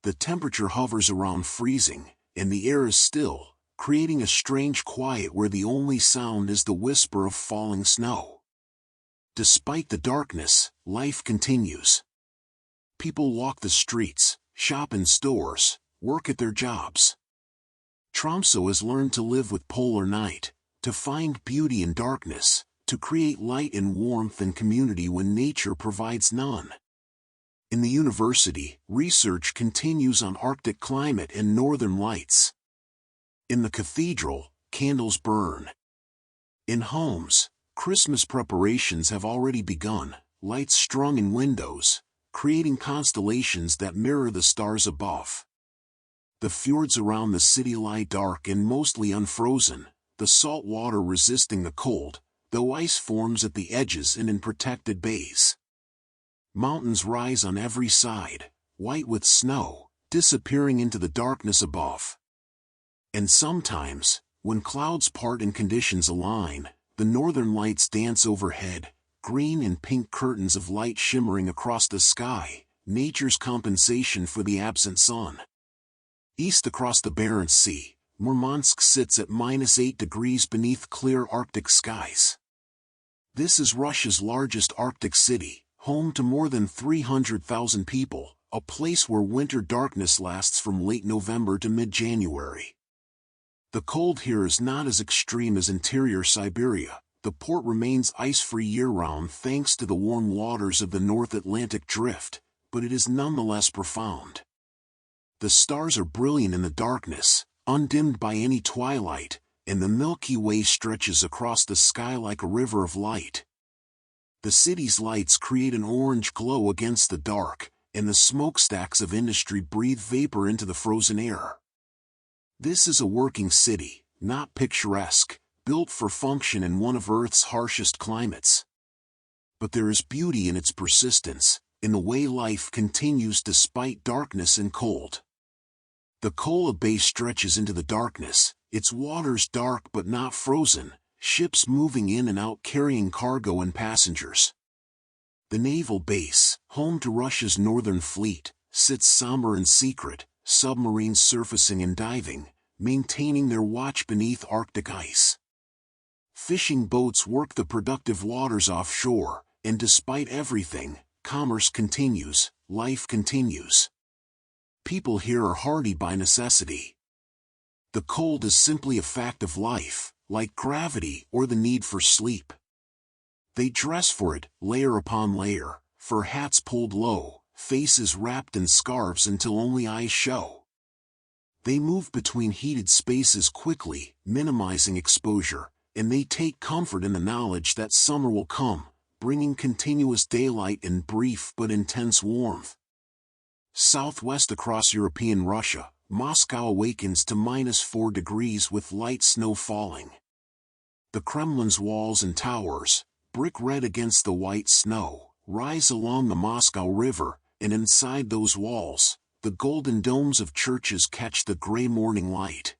The temperature hovers around freezing, and the air is still, creating a strange quiet where the only sound is the whisper of falling snow. Despite the darkness, life continues. People walk the streets, shop in stores, work at their jobs. Tromsø has learned to live with polar night, to find beauty in darkness, to create light and warmth and community when nature provides none. In the university, research continues on Arctic climate and northern lights. In the cathedral, candles burn. In homes, Christmas preparations have already begun, lights strung in windows, creating constellations that mirror the stars above. The fjords around the city lie dark and mostly unfrozen, the salt water resisting the cold, though ice forms at the edges and in protected bays. Mountains rise on every side, white with snow, disappearing into the darkness above. And sometimes, when clouds part and conditions align, the northern lights dance overhead, green and pink curtains of light shimmering across the sky, nature's compensation for the absent sun. East across the Barents Sea, Murmansk sits at -8 degrees beneath clear Arctic skies. This is Russia's largest Arctic city, home to more than 300,000 people, a place where winter darkness lasts from late November to mid-January. The cold here is not as extreme as interior Siberia. The port remains ice-free year-round thanks to the warm waters of the North Atlantic Drift, but it is nonetheless profound. The stars are brilliant in the darkness, undimmed by any twilight, and the Milky Way stretches across the sky like a river of light. The city's lights create an orange glow against the dark, and the smokestacks of industry breathe vapor into the frozen air. This is a working city, not picturesque, built for function in one of Earth's harshest climates. But there is beauty in its persistence, in the way life continues despite darkness and cold. The Kola Bay stretches into the darkness, its waters dark but not frozen, ships moving in and out carrying cargo and passengers. The naval base, home to Russia's Northern Fleet, sits somber and secret, submarines surfacing and diving, maintaining their watch beneath Arctic ice. Fishing boats work the productive waters offshore, and despite everything, commerce continues, life continues. People here are hardy by necessity. The cold is simply a fact of life, like gravity or the need for sleep. They dress for it, layer upon layer, fur hats pulled low, faces wrapped in scarves until only eyes show. They move between heated spaces quickly, minimizing exposure, and they take comfort in the knowledge that summer will come, bringing continuous daylight and brief but intense warmth. Southwest across European Russia, Moscow awakens to -4 degrees with light snow falling. The Kremlin's walls and towers, brick red against the white snow, rise along the Moscow River, and inside those walls, the golden domes of churches catch the gray morning light.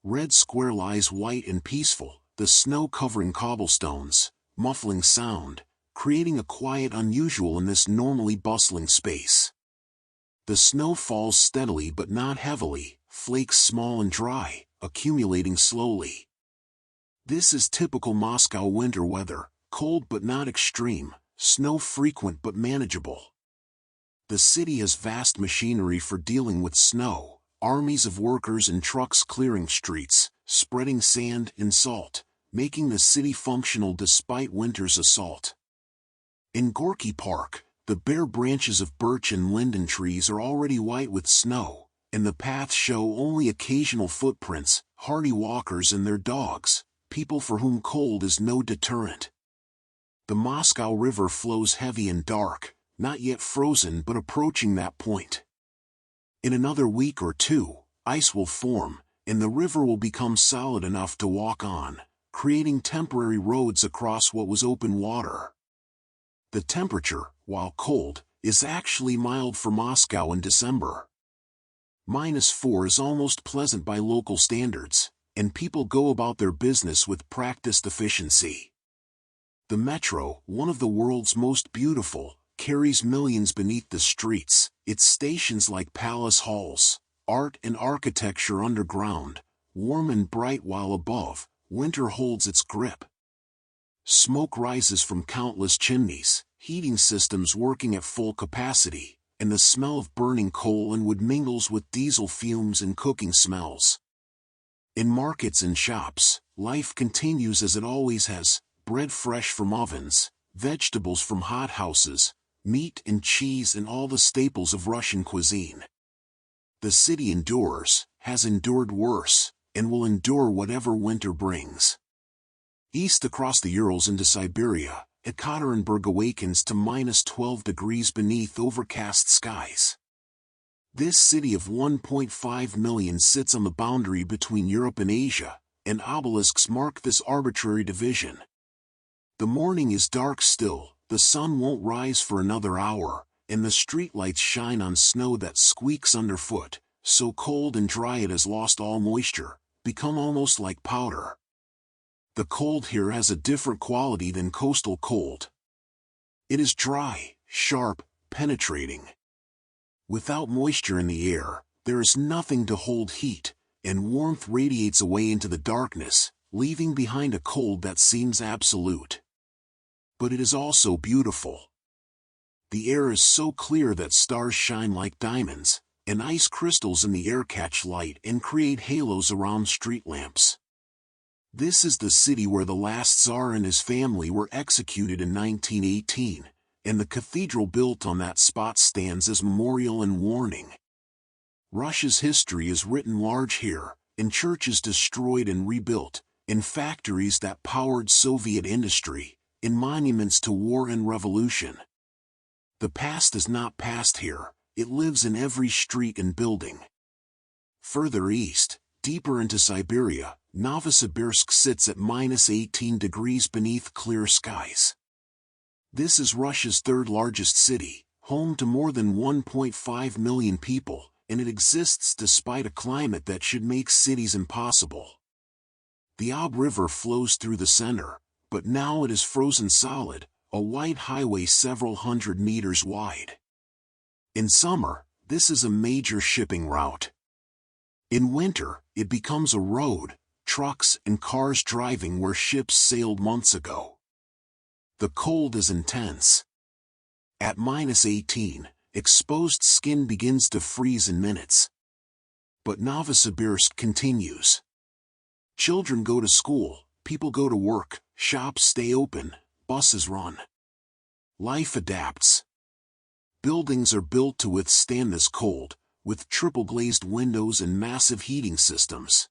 Red Square lies white and peaceful, the snow covering cobblestones, muffling sound, creating a quiet unusual in this normally bustling space. The snow falls steadily but not heavily, flakes small and dry, accumulating slowly. This is typical Moscow winter weather, cold but not extreme, snow frequent but manageable. The city has vast machinery for dealing with snow, armies of workers and trucks clearing streets, spreading sand and salt, making the city functional despite winter's assault. In Gorky Park, the bare branches of birch and linden trees are already white with snow, and the paths show only occasional footprints, hardy walkers and their dogs, people for whom cold is no deterrent. The Moscow River flows heavy and dark, not yet frozen but approaching that point. In another week or two, ice will form, and the river will become solid enough to walk on, creating temporary roads across what was open water. The temperature, while cold, is actually mild for Moscow in December. -4 is almost pleasant by local standards, and people go about their business with practiced efficiency. The metro, one of the world's most beautiful, carries millions beneath the streets, its stations like palace halls, art and architecture underground, warm and bright while above, winter holds its grip. Smoke rises from countless chimneys, heating systems working at full capacity, and the smell of burning coal and wood mingles with diesel fumes and cooking smells. In markets and shops, life continues as it always has, bread fresh from ovens, vegetables from hothouses, meat and cheese and all the staples of Russian cuisine. The city endures, has endured worse, and will endure whatever winter brings. East across the Urals into Siberia, Ekaterinburg awakens to -12 degrees beneath overcast skies. This city of 1.5 million sits on the boundary between Europe and Asia, and obelisks mark this arbitrary division. The morning is dark still, the sun won't rise for another hour, and the streetlights shine on snow that squeaks underfoot, so cold and dry it has lost all moisture, become almost like powder. The cold here has a different quality than coastal cold. It is dry, sharp, penetrating. Without moisture in the air, there is nothing to hold heat, and warmth radiates away into the darkness, leaving behind a cold that seems absolute. But it is also beautiful. The air is so clear that stars shine like diamonds, and ice crystals in the air catch light and create halos around street lamps. This is the city where the last Tsar and his family were executed in 1918, and the cathedral built on that spot stands as memorial and warning. Russia's history is written large here, in churches destroyed and rebuilt, in factories that powered Soviet industry, in monuments to war and revolution. The past is not past here, it lives in every street and building. Further east, deeper into Siberia, Novosibirsk sits at -18 degrees beneath clear skies. This is Russia's third largest city, home to more than 1.5 million people, and it exists despite a climate that should make cities impossible. The Ob River flows through the center, but now it is frozen solid, a white highway several hundred meters wide. In summer, this is a major shipping route. In winter, it becomes a road, trucks and cars driving where ships sailed months ago. The cold is intense. At -18, exposed skin begins to freeze in minutes. But Novosibirsk continues. Children go to school, people go to work, shops stay open, buses run. Life adapts. Buildings are built to withstand this cold, with triple-glazed windows and massive heating systems.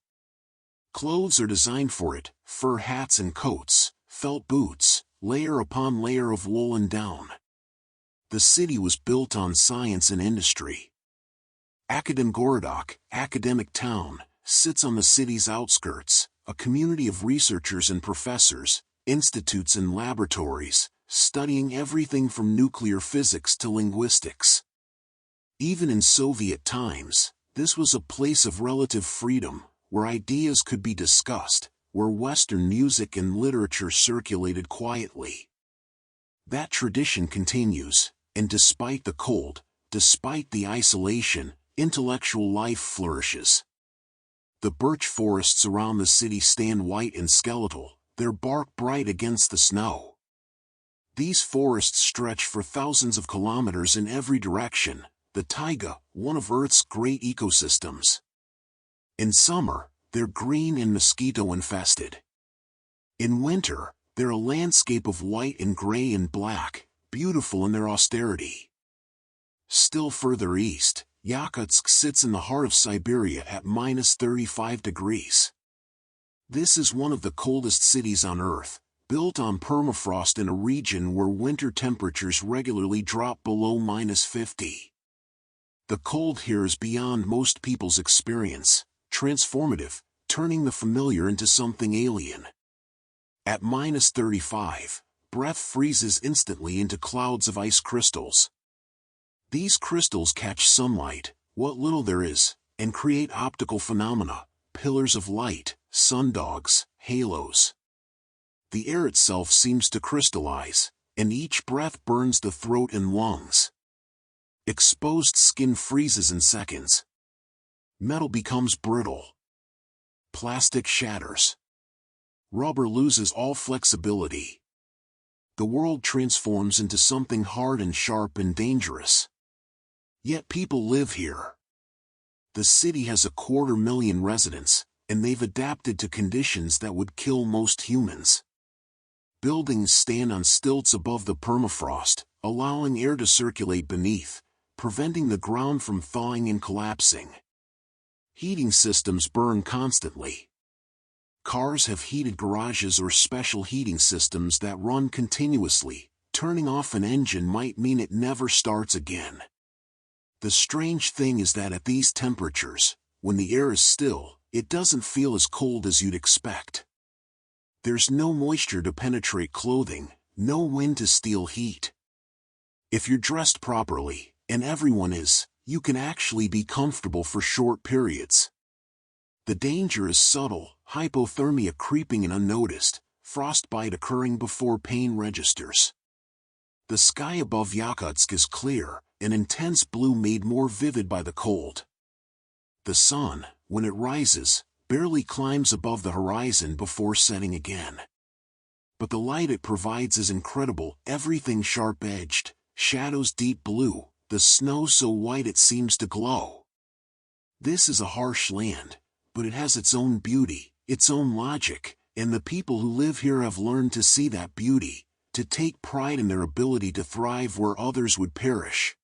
Clothes are designed for it, fur hats and coats, felt boots, layer upon layer of woolen down. The city was built on science and industry. Akademgorodok, academic town, sits on the city's outskirts, a community of researchers and professors, institutes and laboratories, studying everything from nuclear physics to linguistics. Even in Soviet times, this was a place of relative freedom, where ideas could be discussed, where Western music and literature circulated quietly. That tradition continues, and despite the cold, despite the isolation, intellectual life flourishes. The birch forests around the city stand white and skeletal, their bark bright against the snow. These forests stretch for thousands of kilometers in every direction, the taiga, one of Earth's great ecosystems. In summer, they're green and mosquito-infested. In winter, they're a landscape of white and gray and black, beautiful in their austerity. Still further east, Yakutsk sits in the heart of Siberia at -35 degrees. This is one of the coldest cities on Earth, built on permafrost in a region where winter temperatures regularly drop below -50. The cold here is beyond most people's experience, transformative, turning the familiar into something alien. At -35, breath freezes instantly into clouds of ice crystals. These crystals catch sunlight, what little there is, and create optical phenomena, pillars of light, sundogs, halos. The air itself seems to crystallize, and each breath burns the throat and lungs. Exposed skin freezes in seconds. Metal becomes brittle. Plastic shatters. Rubber loses all flexibility. The world transforms into something hard and sharp and dangerous. Yet people live here. The city has 250,000 residents, and they've adapted to conditions that would kill most humans. Buildings stand on stilts above the permafrost, allowing air to circulate beneath, preventing the ground from thawing and collapsing. Heating systems burn constantly. Cars have heated garages or special heating systems that run continuously. Turning off an engine might mean it never starts again. The strange thing is that at these temperatures, when the air is still, it doesn't feel as cold as you'd expect. There's no moisture to penetrate clothing, no wind to steal heat. If you're dressed properly, and everyone is, you can actually be comfortable for short periods. The danger is subtle, hypothermia creeping in unnoticed, frostbite occurring before pain registers. The sky above Yakutsk is clear, an intense blue made more vivid by the cold. The sun, when it rises, barely climbs above the horizon before setting again. But the light it provides is incredible, everything sharp-edged, shadows deep blue, the snow so white it seems to glow. This is a harsh land, but it has its own beauty, its own logic, and the people who live here have learned to see that beauty, to take pride in their ability to thrive where others would perish.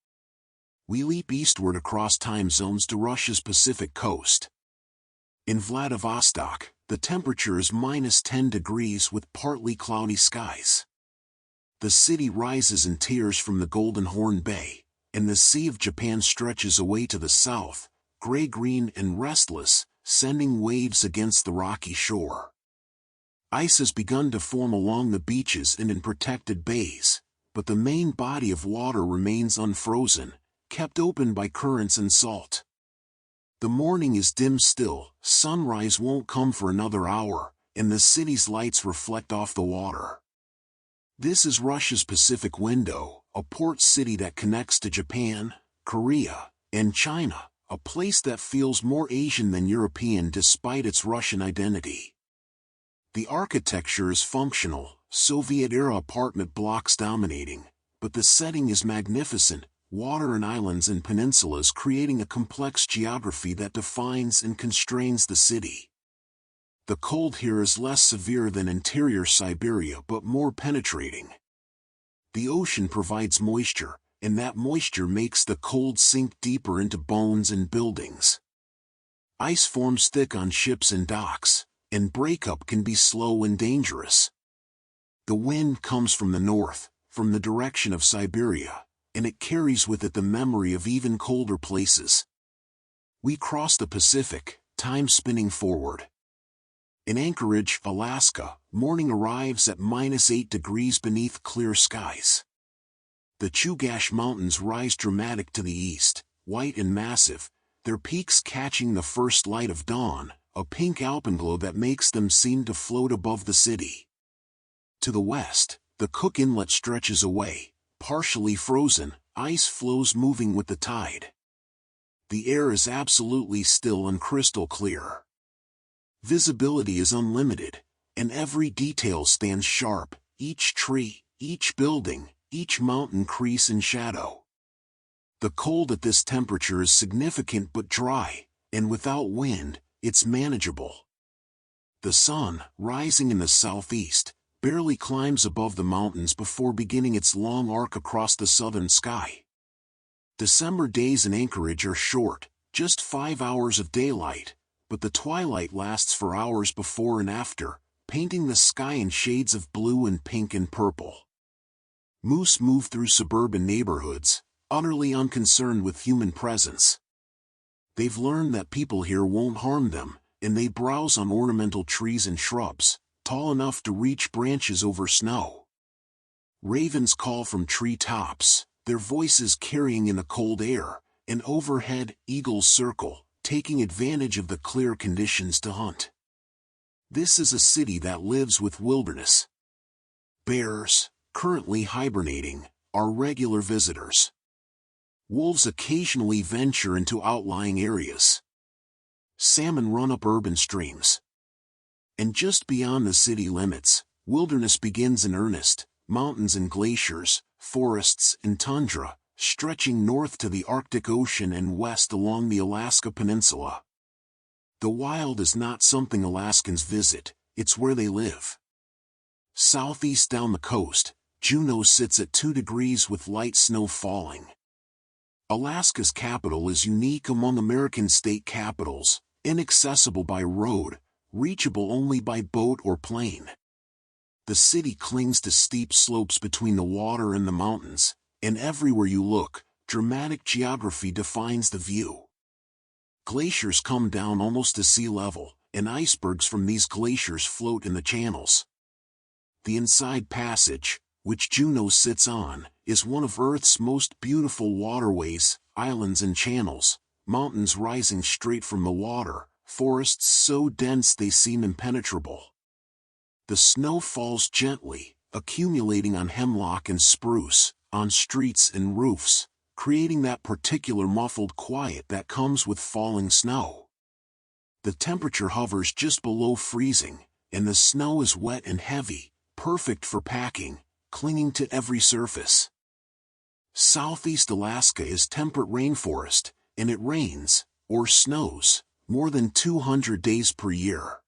We leap eastward across time zones to Russia's Pacific coast. In Vladivostok, the temperature is -10 degrees with partly cloudy skies. The city rises in tiers from the Golden Horn Bay, and the Sea of Japan stretches away to the south, gray-green and restless, sending waves against the rocky shore. Ice has begun to form along the beaches and in protected bays, but the main body of water remains unfrozen, kept open by currents and salt. The morning is dim still, sunrise won't come for another hour, and the city's lights reflect off the water. This is Russia's Pacific Window, a port city that connects to Japan, Korea, and China, a place that feels more Asian than European despite its Russian identity. The architecture is functional, Soviet-era apartment blocks dominating, but the setting is magnificent, water and islands and peninsulas creating a complex geography that defines and constrains the city. The cold here is less severe than interior Siberia but more penetrating. The ocean provides moisture, and that moisture makes the cold sink deeper into bones and buildings. Ice forms thick on ships and docks, and breakup can be slow and dangerous. The wind comes from the north, from the direction of Siberia, and it carries with it the memory of even colder places. We cross the Pacific, time spinning forward. In Anchorage, Alaska, morning arrives at -8 degrees beneath clear skies. The Chugach Mountains rise dramatic to the east, white and massive, their peaks catching the first light of dawn, a pink alpenglow that makes them seem to float above the city. To the west, the Cook Inlet stretches away, partially frozen, ice flows moving with the tide. The air is absolutely still and crystal clear. Visibility is unlimited, and every detail stands sharp, each tree, each building, each mountain crease and shadow. The cold at this temperature is significant but dry, and without wind, it's manageable. The sun, rising in the southeast, barely climbs above the mountains before beginning its long arc across the southern sky. December days in Anchorage are short, just 5 hours of daylight, but the twilight lasts for hours before and after, painting the sky in shades of blue and pink and purple. Moose move through suburban neighborhoods, utterly unconcerned with human presence. They've learned that people here won't harm them, and they browse on ornamental trees and shrubs, tall enough to reach branches over snow. Ravens call from tree tops, their voices carrying in the cold air, and overhead, eagles circle, taking advantage of the clear conditions to hunt. This is a city that lives with wilderness. Bears, currently hibernating, are regular visitors. Wolves occasionally venture into outlying areas. Salmon run up urban streams. And just beyond the city limits, wilderness begins in earnest, mountains and glaciers, forests and tundra, stretching north to the Arctic Ocean and west along the Alaska Peninsula. The wild is not something Alaskans visit, it's where they live. Southeast down the coast, Juneau sits at 2 degrees with light snow falling. Alaska's capital is unique among American state capitals, inaccessible by road, reachable only by boat or plane. The city clings to steep slopes between the water and the mountains, and everywhere you look, dramatic geography defines the view. Glaciers come down almost to sea level, and icebergs from these glaciers float in the channels. The Inside Passage, which Juneau sits on, is one of Earth's most beautiful waterways, islands and channels, mountains rising straight from the water, forests so dense they seem impenetrable. The snow falls gently, accumulating on hemlock and spruce, on streets and roofs, creating that particular muffled quiet that comes with falling snow. The temperature hovers just below freezing, and the snow is wet and heavy, perfect for packing, clinging to every surface. Southeast Alaska is temperate rainforest, and it rains, or snows, more than 200 days per year.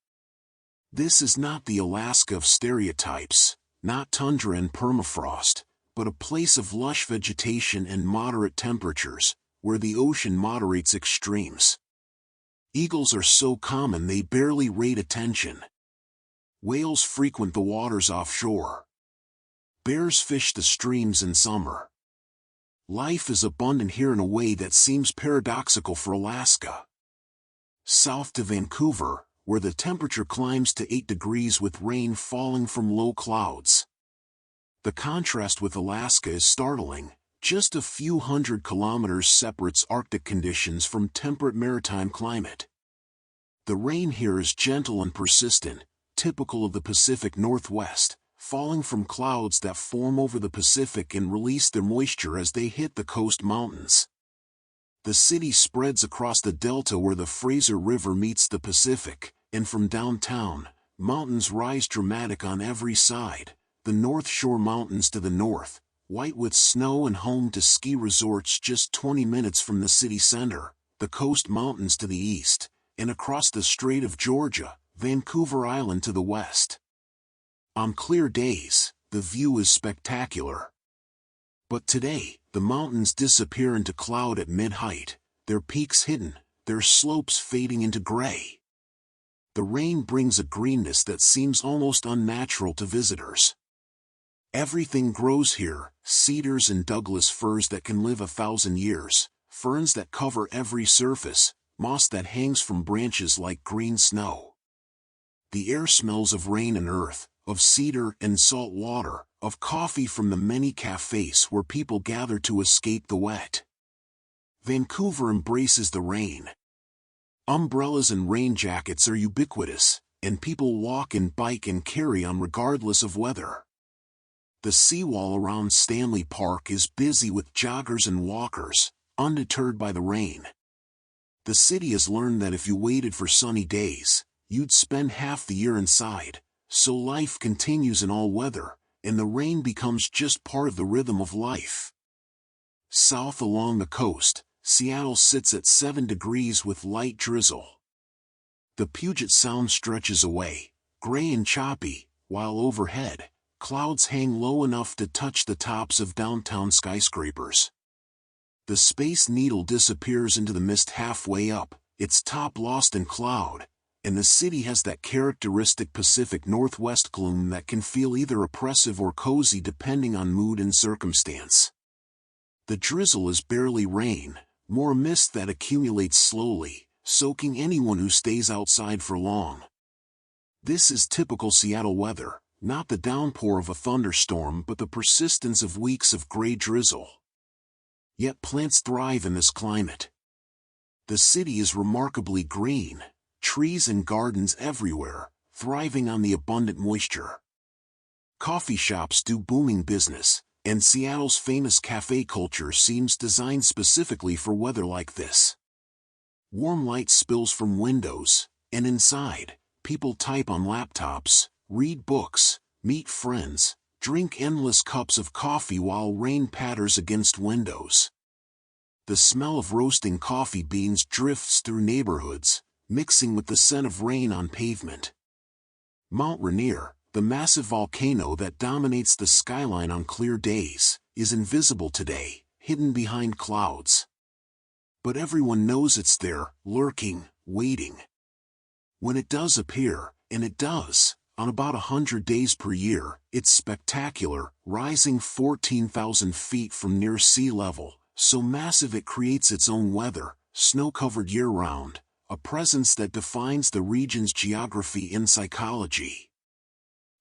This is not the Alaska of stereotypes, not tundra and permafrost, but a place of lush vegetation and moderate temperatures, where the ocean moderates extremes. Eagles are so common they barely rate attention. Whales frequent the waters offshore. Bears fish the streams in summer. Life is abundant here in a way that seems paradoxical for Alaska. South to Vancouver, where the temperature climbs to 8 degrees with rain falling from low clouds. The contrast with Alaska is startling. Just a few hundred kilometers separates Arctic conditions from temperate maritime climate. The rain here is gentle and persistent, typical of the Pacific Northwest, falling from clouds that form over the Pacific and release their moisture as they hit the coast mountains. The city spreads across the delta where the Fraser River meets the Pacific, and from downtown, mountains rise dramatic on every side, the North Shore Mountains to the north, white with snow and home to ski resorts just 20 minutes from the city center, the Coast Mountains to the east, and across the Strait of Georgia, Vancouver Island to the west. On clear days, the view is spectacular. But today, the mountains disappear into cloud at mid-height, their peaks hidden, their slopes fading into gray. The rain brings a greenness that seems almost unnatural to visitors. Everything grows here, cedars and Douglas firs that can live 1,000 years, ferns that cover every surface, moss that hangs from branches like green snow. The air smells of rain and earth, of cedar and salt water, of coffee from the many cafes where people gather to escape the wet. Vancouver embraces the rain. Umbrellas and rain jackets are ubiquitous, and people walk and bike and carry on regardless of weather. The seawall around Stanley Park is busy with joggers and walkers, undeterred by the rain. The city has learned that if you waited for sunny days, you'd spend half the year inside, so life continues in all weather, and the rain becomes just part of the rhythm of life. South along the coast, Seattle sits at 7 degrees with light drizzle. The Puget Sound stretches away, gray and choppy, while overhead, clouds hang low enough to touch the tops of downtown skyscrapers. The Space Needle disappears into the mist halfway up, its top lost in cloud, and the city has that characteristic Pacific Northwest gloom that can feel either oppressive or cozy depending on mood and circumstance. The drizzle is barely rain, more a mist that accumulates slowly, soaking anyone who stays outside for long. This is typical Seattle weather, not the downpour of a thunderstorm but the persistence of weeks of gray drizzle. Yet plants thrive in this climate. The city is remarkably green, trees and gardens everywhere, thriving on the abundant moisture. Coffee shops do booming business, and Seattle's famous cafe culture seems designed specifically for weather like this. Warm light spills from windows, and inside, people type on laptops, read books, meet friends, drink endless cups of coffee while rain patters against windows. The smell of roasting coffee beans drifts through neighborhoods, mixing with the scent of rain on pavement. Mount Rainier, the massive volcano that dominates the skyline on clear days, is invisible today, hidden behind clouds. But everyone knows it's there, lurking, waiting. When it does appear, and it does, on about 100 days per year, it's spectacular, rising 14,000 feet from near sea level, so massive it creates its own weather, snow-covered year-round, a presence that defines the region's geography and psychology.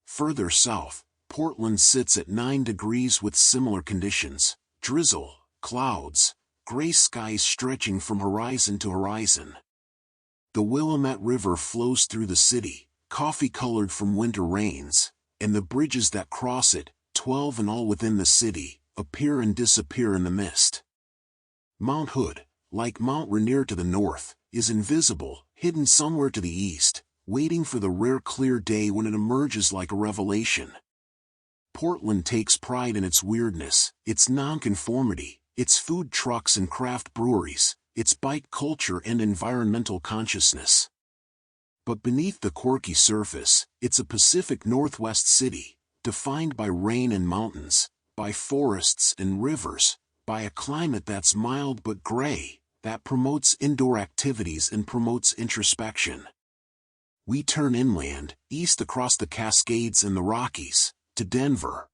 Further south, Portland sits at 9 degrees with similar conditions, drizzle, clouds, gray skies stretching from horizon to horizon. The Willamette River flows through the city, coffee-colored from winter rains, and the bridges that cross it, 12 in all within the city, appear and disappear in the mist. Mount Hood, like Mount Rainier to the north, is invisible, hidden somewhere to the east, waiting for the rare clear day when it emerges like a revelation. Portland takes pride in its weirdness, its nonconformity, its food trucks and craft breweries, its bike culture and environmental consciousness. But beneath the quirky surface, it's a Pacific Northwest city, defined by rain and mountains, by forests and rivers, by a climate that's mild but gray, that promotes indoor activities and promotes introspection. We turn inland, east across the Cascades and the Rockies, to Denver.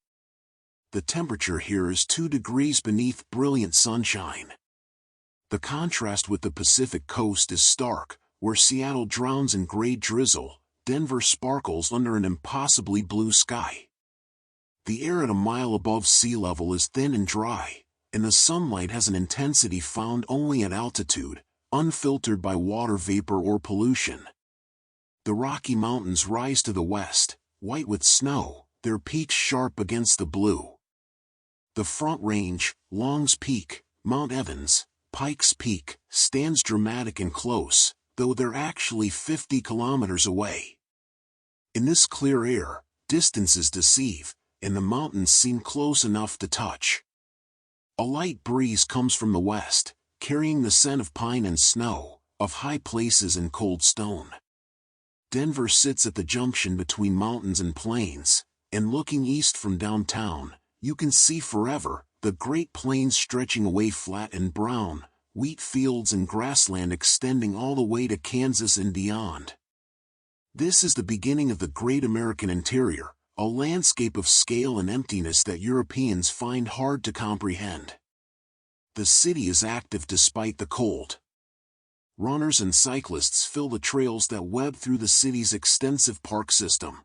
The temperature here is 2 degrees beneath brilliant sunshine. The contrast with the Pacific coast is stark, where Seattle drowns in gray drizzle, Denver sparkles under an impossibly blue sky. The air at a mile above sea level is thin and dry, and the sunlight has an intensity found only at altitude, unfiltered by water vapor or pollution. The Rocky Mountains rise to the west, white with snow, their peaks sharp against the blue. The Front Range, Long's Peak, Mount Evans, Pikes Peak, stands dramatic and close, though they're actually 50 kilometers away. In this clear air, distances deceive, and the mountains seem close enough to touch. A light breeze comes from the west, carrying the scent of pine and snow, of high places and cold stone. Denver sits at the junction between mountains and plains, and looking east from downtown, you can see forever, the Great Plains stretching away flat and brown, wheat fields and grassland extending all the way to Kansas and beyond. This is the beginning of the great American interior, a landscape of scale and emptiness that Europeans find hard to comprehend. The city is active despite the cold. Runners and cyclists fill the trails that web through the city's extensive park system.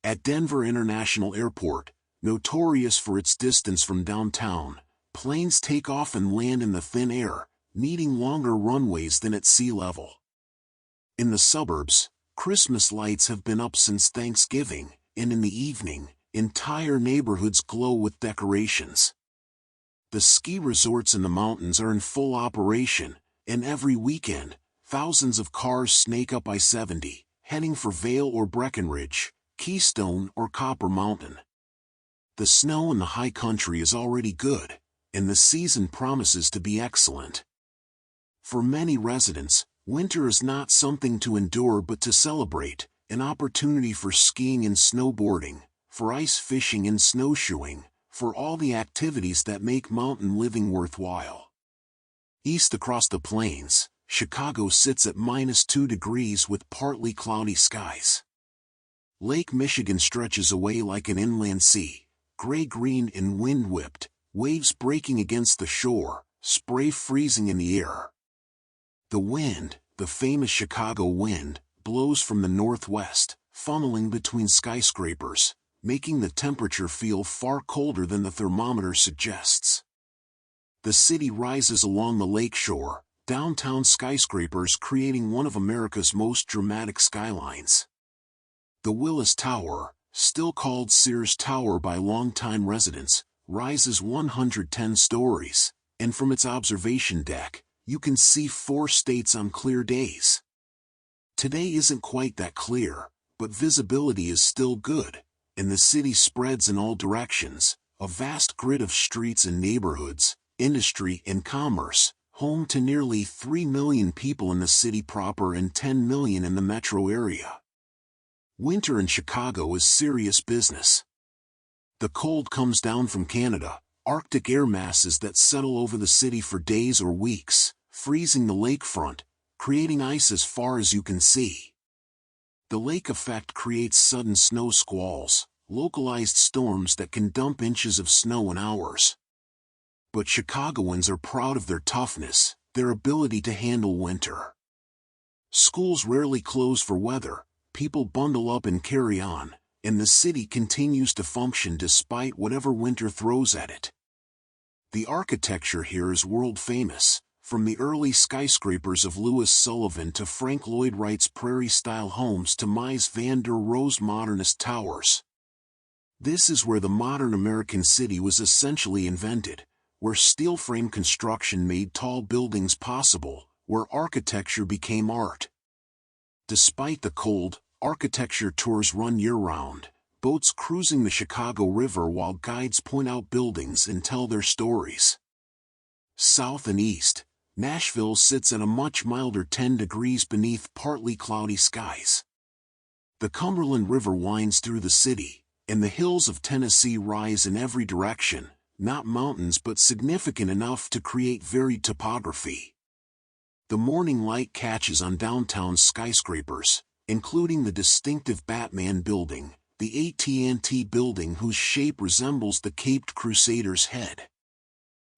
At Denver International Airport, notorious for its distance from downtown, planes take off and land in the thin air, needing longer runways than at sea level. In the suburbs, Christmas lights have been up since Thanksgiving, and in the evening, entire neighborhoods glow with decorations. The ski resorts in the mountains are in full operation, and every weekend, thousands of cars snake up I-70, heading for Vail or Breckenridge, Keystone or Copper Mountain. The snow in the high country is already good, and the season promises to be excellent. For many residents, winter is not something to endure but to celebrate, an opportunity for skiing and snowboarding, for ice fishing and snowshoeing, for all the activities that make mountain living worthwhile. East across the plains, Chicago sits at -2 degrees with partly cloudy skies. Lake Michigan stretches away like an inland sea, gray-green and wind-whipped, waves breaking against the shore, spray freezing in the air. The wind, the famous Chicago wind, blows from the northwest, funneling between skyscrapers, making the temperature feel far colder than the thermometer suggests. The city rises along the lakeshore, downtown skyscrapers creating one of America's most dramatic skylines. The Willis Tower, still called Sears Tower by longtime residents, rises 110 stories, and from its observation deck, you can see 4 states on clear days. Today isn't quite that clear, but visibility is still good, and the city spreads in all directions, a vast grid of streets and neighborhoods, industry and commerce, home to nearly 3 million people in the city proper and 10 million in the metro area. Winter in Chicago is serious business. The cold comes down from Canada, Arctic air masses that settle over the city for days or weeks, freezing the lakefront, creating ice as far as you can see. The lake effect creates sudden snow squalls, localized storms that can dump inches of snow in hours. But Chicagoans are proud of their toughness, their ability to handle winter. Schools rarely close for weather, people bundle up and carry on, and the city continues to function despite whatever winter throws at it. The architecture here is world famous, from the early skyscrapers of Louis Sullivan to Frank Lloyd Wright's Prairie-style homes to Mies van der Rohe's modernist towers. This is where the modern American city was essentially invented, where steel frame construction made tall buildings possible, where architecture became art. Despite the cold, architecture tours run year-round, boats cruising the Chicago River while guides point out buildings and tell their stories. South and east, Nashville sits at a much milder 10 degrees beneath partly cloudy skies. The Cumberland River winds through the city, and the hills of Tennessee rise in every direction, not mountains but significant enough to create varied topography. The morning light catches on downtown skyscrapers, including the distinctive Batman Building, the AT&T Building whose shape resembles the Caped Crusader's head.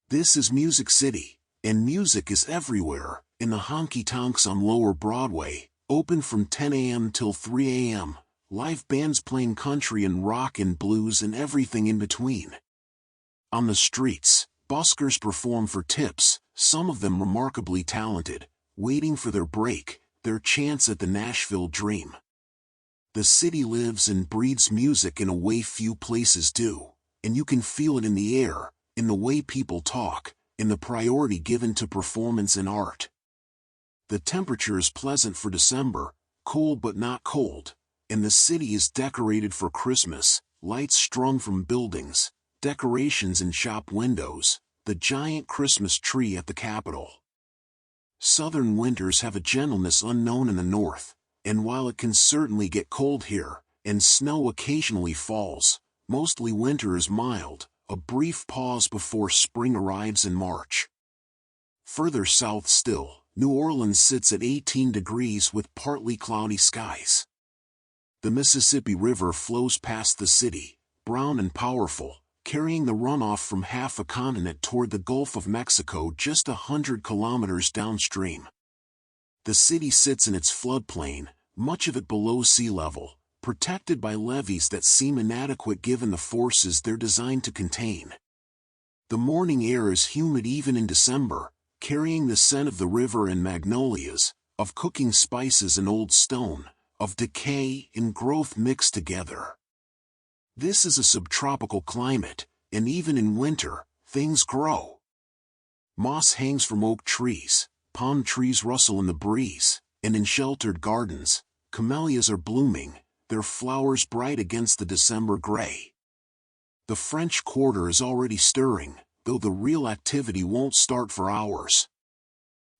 This is Music City, and music is everywhere, in the honky-tonks on Lower Broadway, open from 10 a.m. till 3 a.m., live bands playing country and rock and blues and everything in between. On the streets, buskers perform for tips, some of them remarkably talented, waiting for their break, their chance at the Nashville dream. The city lives and breathes music in a way few places do, and you can feel it in the air, in the way people talk, in the priority given to performance and art. The temperature is pleasant for December, cool but not cold, and the city is decorated for Christmas, lights strung from buildings, decorations in shop windows, the giant Christmas tree at the Capitol. Southern winters have a gentleness unknown in the north, and while it can certainly get cold here, and snow occasionally falls, mostly winter is mild, a brief pause before spring arrives in March. Further south still, New Orleans sits at 18 degrees with partly cloudy skies. The Mississippi River flows past the city, brown and powerful, carrying the runoff from half a continent toward the Gulf of Mexico just 100 kilometers downstream. The city sits in its floodplain, much of it below sea level, protected by levees that seem inadequate given the forces they're designed to contain. The morning air is humid even in December, carrying the scent of the river and magnolias, of cooking spices and old stone, of decay and growth mixed together. This is a subtropical climate, and even in winter, things grow. Moss hangs from oak trees, palm trees rustle in the breeze, and in sheltered gardens, camellias are blooming, their flowers bright against the December gray. The French Quarter is already stirring, though the real activity won't start for hours.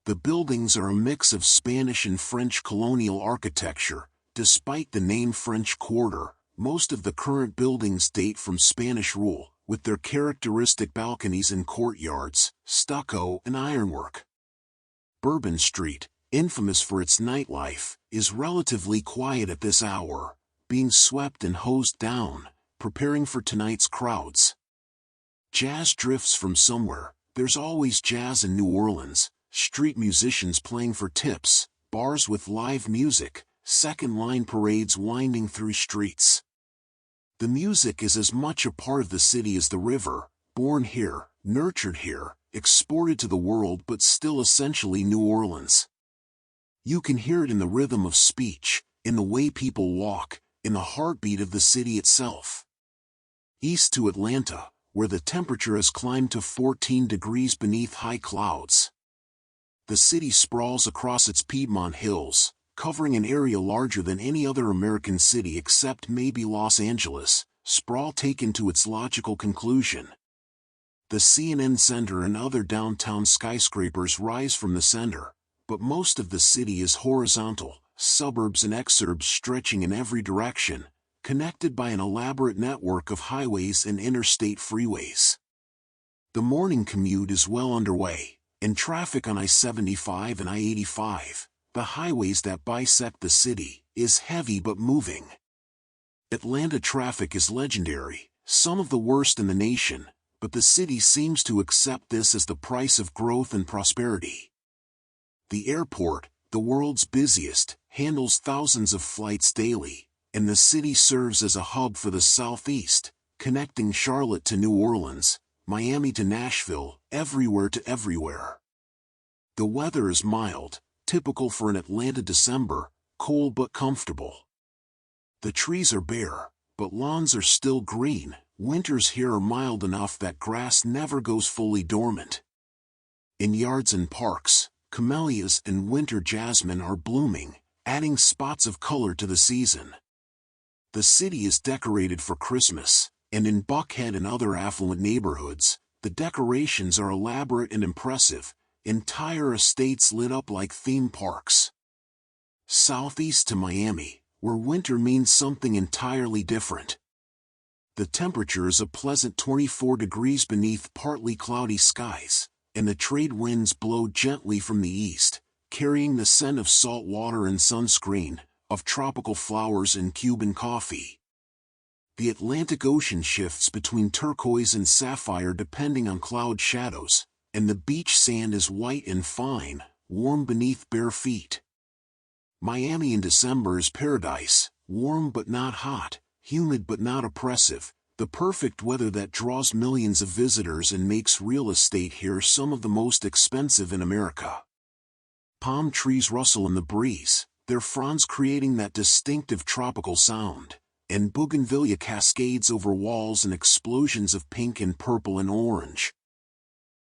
The buildings are a mix of Spanish and French colonial architecture. Despite the name French Quarter, most of the current buildings date from Spanish rule, with their characteristic balconies and courtyards, stucco and ironwork. Bourbon Street, infamous for its nightlife, is relatively quiet at this hour, being swept and hosed down, preparing for tonight's crowds. Jazz drifts from somewhere. There's always jazz in New Orleans, street musicians playing for tips, bars with live music, second-line parades winding through streets. The music is as much a part of the city as the river, born here, nurtured here, exported to the world but still essentially New Orleans. You can hear it in the rhythm of speech, in the way people walk, in the heartbeat of the city itself. East to Atlanta, where the temperature has climbed to 14 degrees beneath high clouds. The city sprawls across its Piedmont hills, covering an area larger than any other American city except maybe Los Angeles, sprawl taken to its logical conclusion. The CNN Center and other downtown skyscrapers rise from the center, but most of the city is horizontal, suburbs and exurbs stretching in every direction, connected by an elaborate network of highways and interstate freeways. The morning commute is well underway, and traffic on I-75 and I-85, the highways that bisect the city, is heavy but moving. Atlanta traffic is legendary, some of the worst in the nation, but the city seems to accept this as the price of growth and prosperity. The airport, the world's busiest, handles thousands of flights daily, and the city serves as a hub for the Southeast, connecting Charlotte to New Orleans, Miami to Nashville, everywhere to everywhere. The weather is mild, typical for an Atlanta December, cold but comfortable. The trees are bare, but lawns are still green. Winters here are mild enough that grass never goes fully dormant. In yards and parks, camellias and winter jasmine are blooming, adding spots of color to the season. The city is decorated for Christmas, and in Buckhead and other affluent neighborhoods, the decorations are elaborate and impressive, entire estates lit up like theme parks. Southeast to Miami, where winter means something entirely different. The temperature is a pleasant 24 degrees beneath partly cloudy skies, and the trade winds blow gently from the east, carrying the scent of salt water and sunscreen, of tropical flowers and Cuban coffee. The Atlantic Ocean shifts between turquoise and sapphire depending on cloud shadows, and the beach sand is white and fine, warm beneath bare feet. Miami in December is paradise, warm but not hot, humid but not oppressive, the perfect weather that draws millions of visitors and makes real estate here some of the most expensive in America. Palm trees rustle in the breeze, their fronds creating that distinctive tropical sound, and bougainvillea cascades over walls and explosions of pink and purple and orange.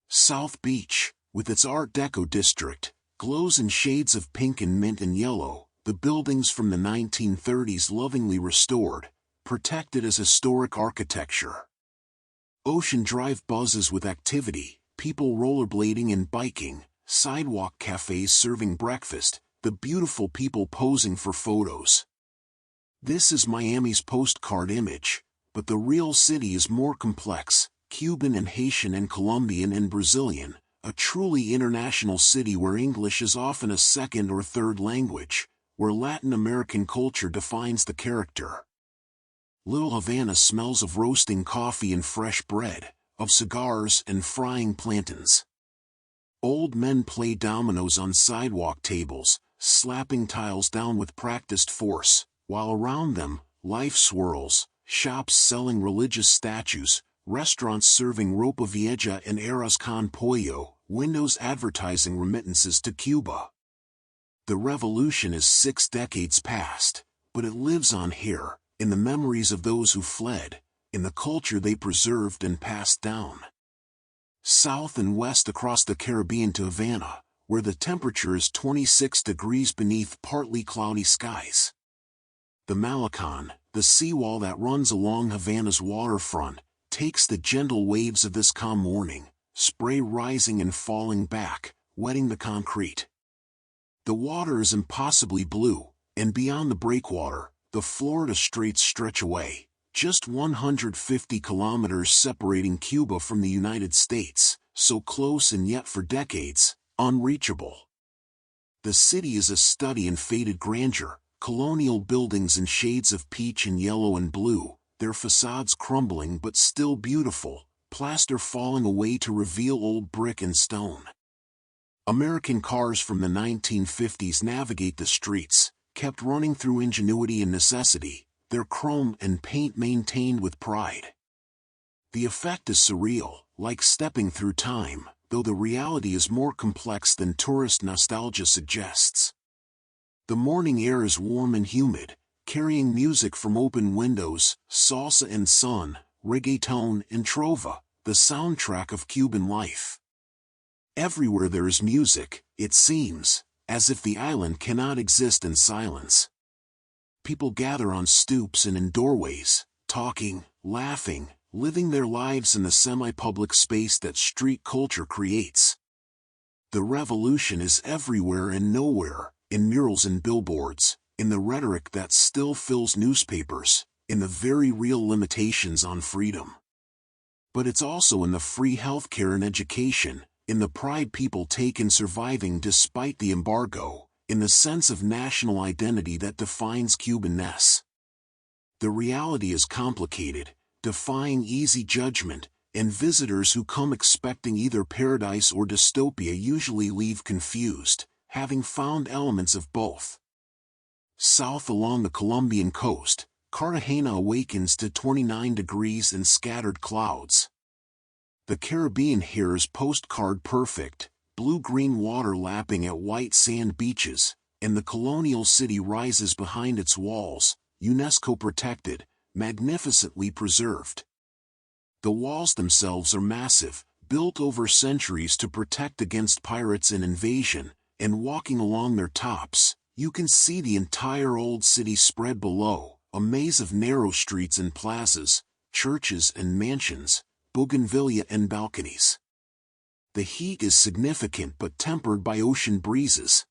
South Beach, with its Art Deco district, glows in shades of pink and mint and yellow, the buildings from the 1930s lovingly restored, protected as historic architecture. Ocean Drive buzzes with activity, people rollerblading and biking, sidewalk cafes serving breakfast, the beautiful people posing for photos. This is Miami's postcard image, but the real city is more complex, Cuban and Haitian and Colombian and Brazilian, a truly international city where English is often a second or third language, where Latin American culture defines the character. Little Havana smells of roasting coffee and fresh bread, of cigars and frying plantains. Old men play dominoes on sidewalk tables, slapping tiles down with practiced force, while around them, life swirls, shops selling religious statues, restaurants serving ropa vieja and arroz con pollo, windows advertising remittances to Cuba. The revolution is 6 decades past, but it lives on here, in the memories of those who fled, in the culture they preserved and passed down. South and west across the Caribbean to Havana, where the temperature is 26 degrees beneath partly cloudy skies. The Malecon, the seawall that runs along Havana's waterfront, takes the gentle waves of this calm morning, spray rising and falling back, wetting the concrete. The water is impossibly blue, and beyond the breakwater, the Florida Straits stretch away, just 150 kilometers separating Cuba from the United States, so close and yet for decades, unreachable. The city is a study in faded grandeur, colonial buildings in shades of peach and yellow and blue, their facades crumbling but still beautiful, plaster falling away to reveal old brick and stone. American cars from the 1950s navigate the streets, kept running through ingenuity and necessity, their chrome and paint maintained with pride. The effect is surreal, like stepping through time, though the reality is more complex than tourist nostalgia suggests. The morning air is warm and humid, carrying music from open windows, salsa and sun, reggaeton and trova, the soundtrack of Cuban life. Everywhere there is music, it seems, as if the island cannot exist in silence. People gather on stoops and in doorways, talking, laughing, living their lives in the semi-public space that street culture creates. The revolution is everywhere and nowhere, in murals and billboards, in the rhetoric that still fills newspapers, in the very real limitations on freedom. But it's also in the free healthcare and education, in the pride people take in surviving despite the embargo, in the sense of national identity that defines Cubanness. The reality is complicated, defying easy judgment, and visitors who come expecting either paradise or dystopia usually leave confused, having found elements of both. South along the Colombian coast, Cartagena awakens to 29 degrees and scattered clouds. The Caribbean here is postcard perfect, blue-green water lapping at white sand beaches, and the colonial city rises behind its walls, UNESCO protected, magnificently preserved. The walls themselves are massive, built over centuries to protect against pirates and invasion, and walking along their tops, you can see the entire old city spread below, a maze of narrow streets and plazas, churches and mansions, bougainvillea and balconies. The heat is significant but tempered by ocean breezes.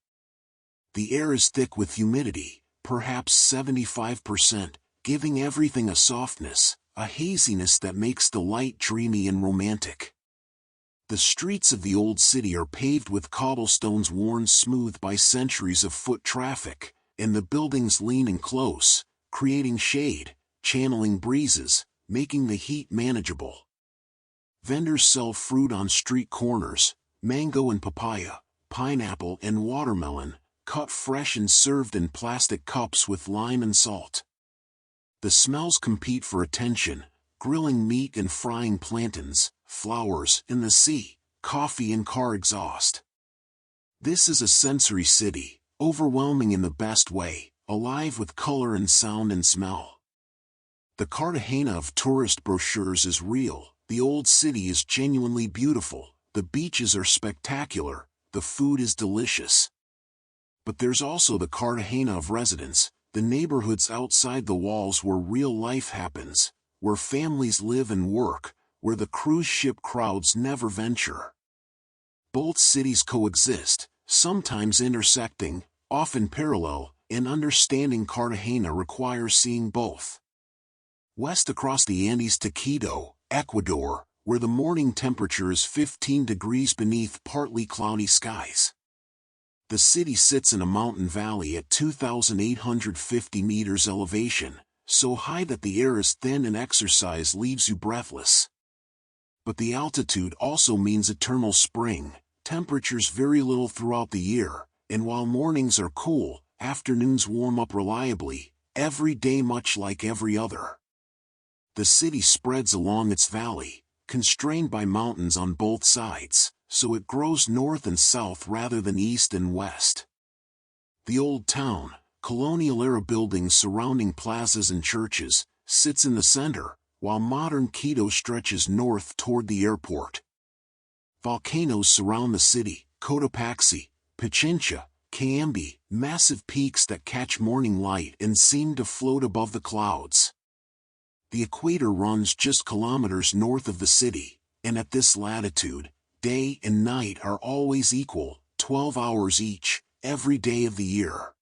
The air is thick with humidity, perhaps 75%, giving everything a softness, a haziness that makes the light dreamy and romantic. The streets of the old city are paved with cobblestones worn smooth by centuries of foot traffic, and the buildings lean in close, creating shade, channeling breezes, making the heat manageable. Vendors sell fruit on street corners, mango and papaya, pineapple and watermelon, cut fresh and served in plastic cups with lime and salt. The smells compete for attention, grilling meat and frying plantains, flowers in the sea, coffee and car exhaust. This is a sensory city, Overwhelming in the best way, alive with color and sound and smell. The Cartagena of tourist brochures is real, the old city is genuinely beautiful, the beaches are spectacular, the food is delicious. But there's also the Cartagena of residents, the neighborhoods outside the walls where real life happens, where families live and work, where the cruise ship crowds never venture. Both cities coexist, sometimes intersecting, often parallel, and understanding Cartagena requires seeing both. West across the Andes to Quito, Ecuador, where the morning temperature is 15 degrees beneath partly cloudy skies. The city sits in a mountain valley at 2,850 meters elevation, so high that the air is thin and exercise leaves you breathless. But the altitude also means eternal spring, temperatures vary little throughout the year, and while mornings are cool, afternoons warm up reliably, every day much like every other. The city spreads along its valley, constrained by mountains on both sides, so it grows north and south rather than east and west. The old town, colonial-era buildings surrounding plazas and churches, sits in the center, while modern Quito stretches north toward the airport. Volcanoes surround the city, Cotopaxi, Pichincha, Cayambe, massive peaks that catch morning light and seem to float above the clouds. The equator runs just kilometers north of the city, and at this latitude, day and night are always equal, 12 hours each, every day of the year.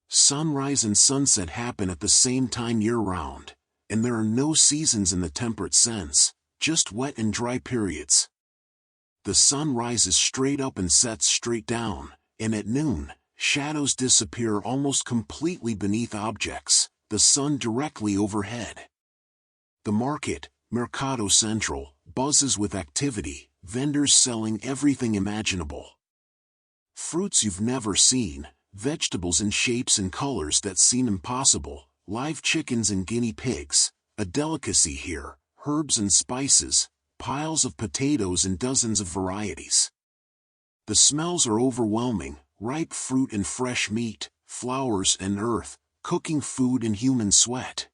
Sunrise and sunset happen at the same time year-round, and there are no seasons in the temperate sense, just wet and dry periods. The sun rises straight up and sets straight down, and at noon, shadows disappear almost completely beneath objects, the sun directly overhead. The market, Mercado Central, buzzes with activity, vendors selling everything imaginable. Fruits you've never seen, vegetables in shapes and colors that seem impossible, live chickens and guinea pigs, a delicacy here, herbs and spices, piles of potatoes and dozens of varieties. The smells are overwhelming, ripe fruit and fresh meat, flowers and earth, cooking food and human sweat.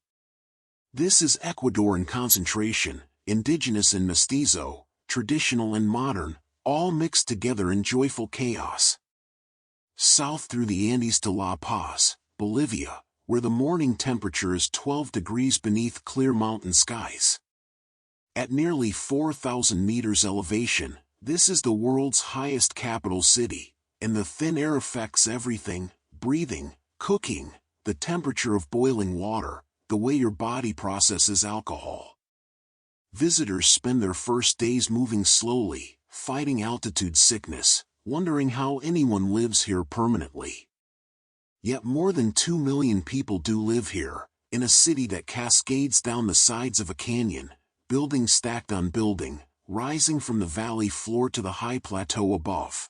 This is Ecuador in concentration, indigenous and mestizo, traditional and modern, all mixed together in joyful chaos. South through the Andes to La Paz, Bolivia, where the morning temperature is 12 degrees beneath clear mountain skies. At nearly 4,000 meters elevation, this is the world's highest capital city, and the thin air affects everything, breathing, cooking, the temperature of boiling water, the way your body processes alcohol. Visitors spend their first days moving slowly, fighting altitude sickness, wondering how anyone lives here permanently. Yet more than 2 million people do live here, in a city that cascades down the sides of a canyon, building stacked on building, rising from the valley floor to the high plateau above.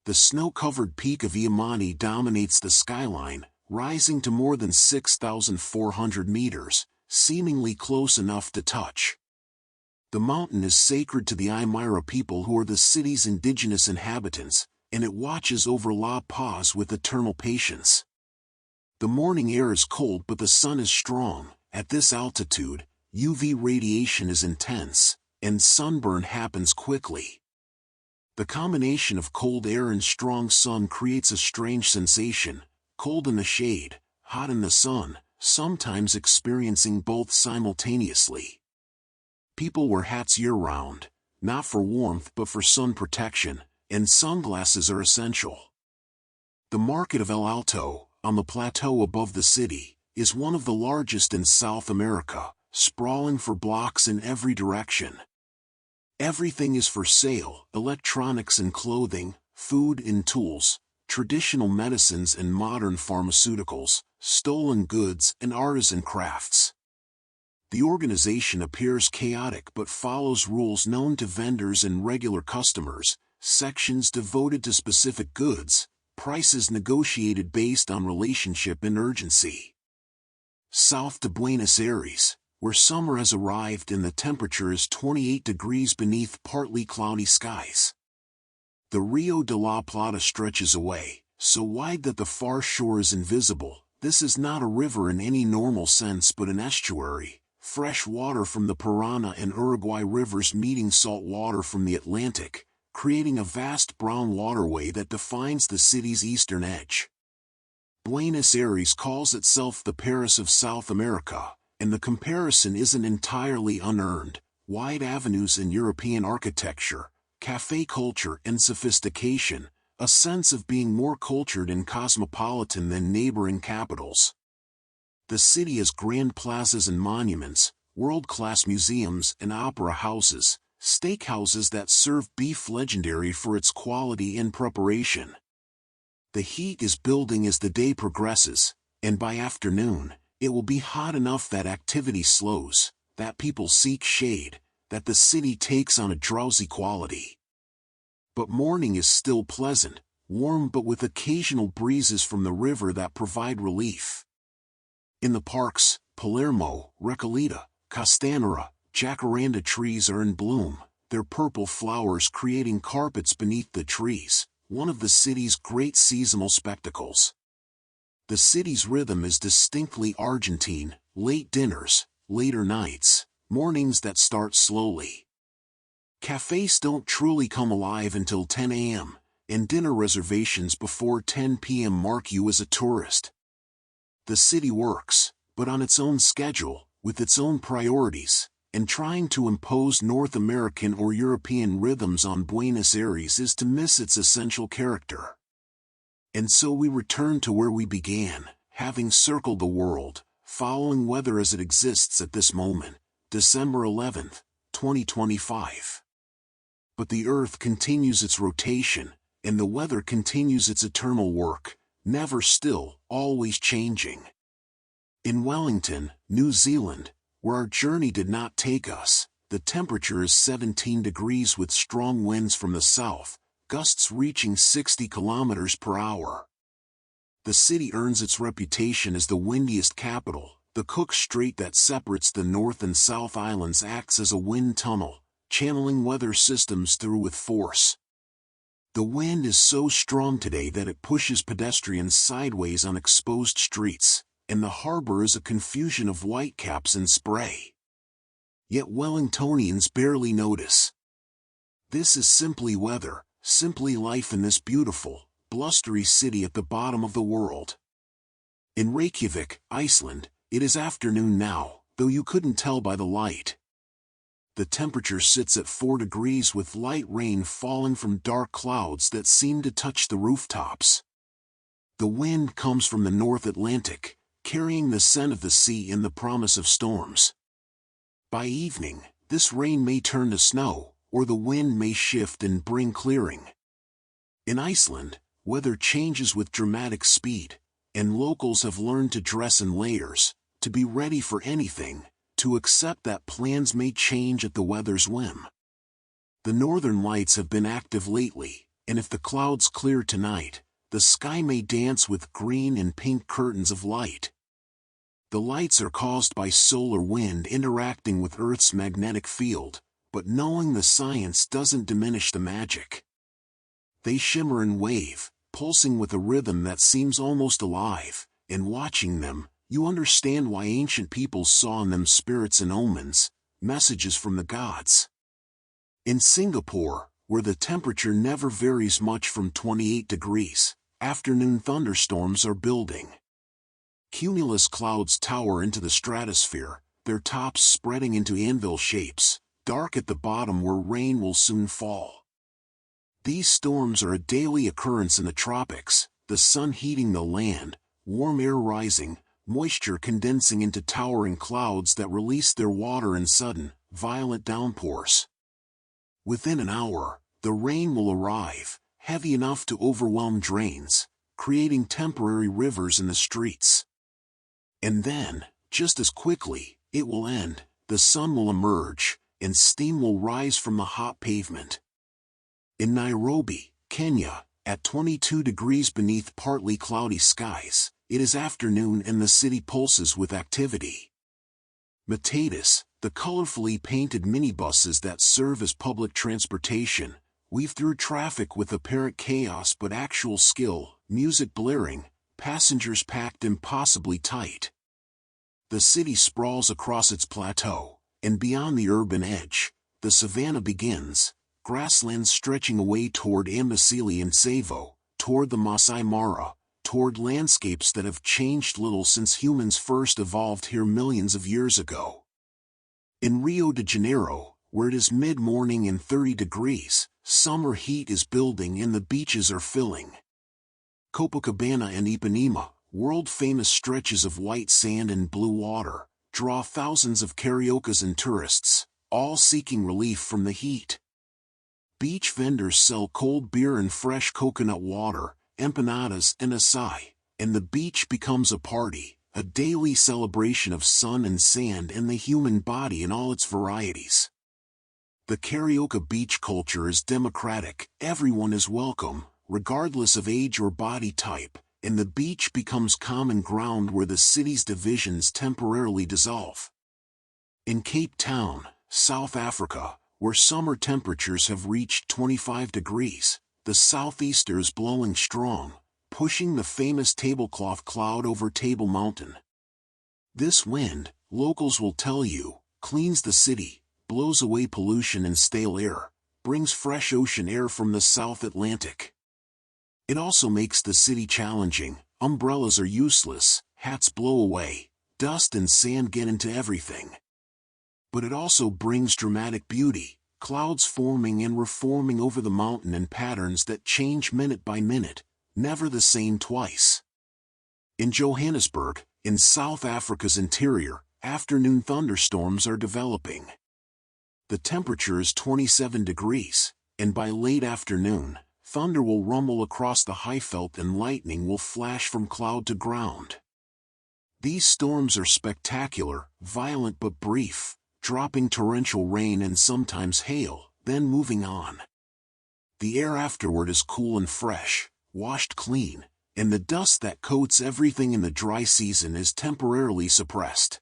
The snow-covered peak of Iamani dominates the skyline, rising to more than 6,400 meters, seemingly close enough to touch. The mountain is sacred to the Aymara people who are the city's indigenous inhabitants, and it watches over La Paz with eternal patience. The morning air is cold but the sun is strong. At this altitude, UV radiation is intense, and sunburn happens quickly. The combination of cold air and strong sun creates a strange sensation, cold in the shade, hot in the sun, sometimes experiencing both simultaneously. People wear hats year-round, not for warmth but for sun protection, and sunglasses are essential. The market of El Alto, on the plateau above the city, is one of the largest in South America, sprawling for blocks in every direction. Everything is for sale: electronics and clothing, food and tools, traditional medicines and modern pharmaceuticals, stolen goods and artisan crafts. The organization appears chaotic but follows rules known to vendors and regular customers, sections devoted to specific goods, prices negotiated based on relationship and urgency. South to Buenos Aires, where summer has arrived and the temperature is 28 degrees beneath partly cloudy skies. The Rio de la Plata stretches away, so wide that the far shore is invisible. This is not a river in any normal sense but an estuary, fresh water from the Parana and Uruguay rivers meeting salt water from the Atlantic, creating a vast brown waterway that defines the city's eastern edge. Buenos Aires calls itself the Paris of South America, and the comparison isn't entirely unearned. Wide avenues in European architecture, café culture and sophistication, a sense of being more cultured and cosmopolitan than neighboring capitals. The city has grand plazas and monuments, world-class museums and opera houses, steakhouses that serve beef legendary for its quality and preparation. The heat is building as the day progresses, and by afternoon, it will be hot enough that activity slows, that people seek shade, that the city takes on a drowsy quality. But morning is still pleasant, warm but with occasional breezes from the river that provide relief. In the parks, Palermo, Recoleta, Costanera, jacaranda trees are in bloom, their purple flowers creating carpets beneath the trees, one of the city's great seasonal spectacles. The city's rhythm is distinctly Argentine, late dinners, later nights, mornings that start slowly. Cafes don't truly come alive until 10 a.m., and dinner reservations before 10 p.m. mark you as a tourist. The city works, but on its own schedule, with its own priorities, and trying to impose North American or European rhythms on Buenos Aires is to miss its essential character. And so we return to where we began, having circled the world, following weather as it exists at this moment, December 11th, 2025. But the Earth continues its rotation, and the weather continues its eternal work, never still, always changing. In Wellington, New Zealand, where our journey did not take us, the temperature is 17 degrees with strong winds from the south, gusts reaching 60 kilometers per hour. The city earns its reputation as the windiest capital. The Cook Strait that separates the North and South Islands acts as a wind tunnel, channeling weather systems through with force. The wind is so strong today that it pushes pedestrians sideways on exposed streets, and the harbor is a confusion of whitecaps and spray. Yet Wellingtonians barely notice. This is simply weather, simply life in this beautiful, blustery city at the bottom of the world. In Reykjavik, Iceland, it is afternoon now, though you couldn't tell by the light. The temperature sits at 4 degrees with light rain falling from dark clouds that seem to touch the rooftops. The wind comes from the North Atlantic, carrying the scent of the sea and the promise of storms. By evening, this rain may turn to snow, or the wind may shift and bring clearing. In Iceland, weather changes with dramatic speed, and locals have learned to dress in layers, to be ready for anything, to accept that plans may change at the weather's whim. The northern lights have been active lately, and if the clouds clear tonight, the sky may dance with green and pink curtains of light. The lights are caused by solar wind interacting with Earth's magnetic field, but knowing the science doesn't diminish the magic. They shimmer and wave, pulsing with a rhythm that seems almost alive, and watching them, you understand why ancient peoples saw in them spirits and omens, messages from the gods. In Singapore, where the temperature never varies much from 28 degrees, afternoon thunderstorms are building. Cumulus clouds tower into the stratosphere, their tops spreading into anvil shapes, dark at the bottom where rain will soon fall. These storms are a daily occurrence in the tropics, the sun heating the land, warm air rising, moisture condensing into towering clouds that release their water in sudden, violent downpours. Within an hour, the rain will arrive, heavy enough to overwhelm drains, creating temporary rivers in the streets. And then, just as quickly, it will end, the sun will emerge, and steam will rise from the hot pavement. In Nairobi, Kenya, at 22 degrees beneath partly cloudy skies, it is afternoon and the city pulses with activity. Matatus, the colorfully painted minibuses that serve as public transportation, weave through traffic with apparent chaos but actual skill, music blaring, passengers packed impossibly tight. The city sprawls across its plateau, and beyond the urban edge, the savanna begins, grasslands stretching away toward Amboseli and Savo, toward the Masai Mara, toward landscapes that have changed little since humans first evolved here millions of years ago. In Rio de Janeiro, where it is mid-morning and 30 degrees, summer heat is building and the beaches are filling. Copacabana and Ipanema, world-famous stretches of white sand and blue water, draw thousands of cariocas and tourists, all seeking relief from the heat. Beach vendors sell cold beer and fresh coconut water, empanadas and acai, and the beach becomes a party, a daily celebration of sun and sand and the human body in all its varieties. The Carioca beach culture is democratic, everyone is welcome, regardless of age or body type, and the beach becomes common ground where the city's divisions temporarily dissolve. In Cape Town, South Africa, where summer temperatures have reached 25 degrees, the southeaster is blowing strong, pushing the famous tablecloth cloud over Table Mountain. This wind, locals will tell you, cleans the city, blows away pollution and stale air, brings fresh ocean air from the South Atlantic. It also makes the city challenging. Umbrellas are useless, hats blow away, dust and sand get into everything. But it also brings dramatic beauty, clouds forming and reforming over the mountain in patterns that change minute by minute, never the same twice. In Johannesburg, in South Africa's interior, afternoon thunderstorms are developing. The temperature is 27 degrees, and by late afternoon, thunder will rumble across the Highveld and lightning will flash from cloud to ground. These storms are spectacular, violent but brief, dropping torrential rain and sometimes hail, then moving on. The air afterward is cool and fresh, washed clean, and the dust that coats everything in the dry season is temporarily suppressed.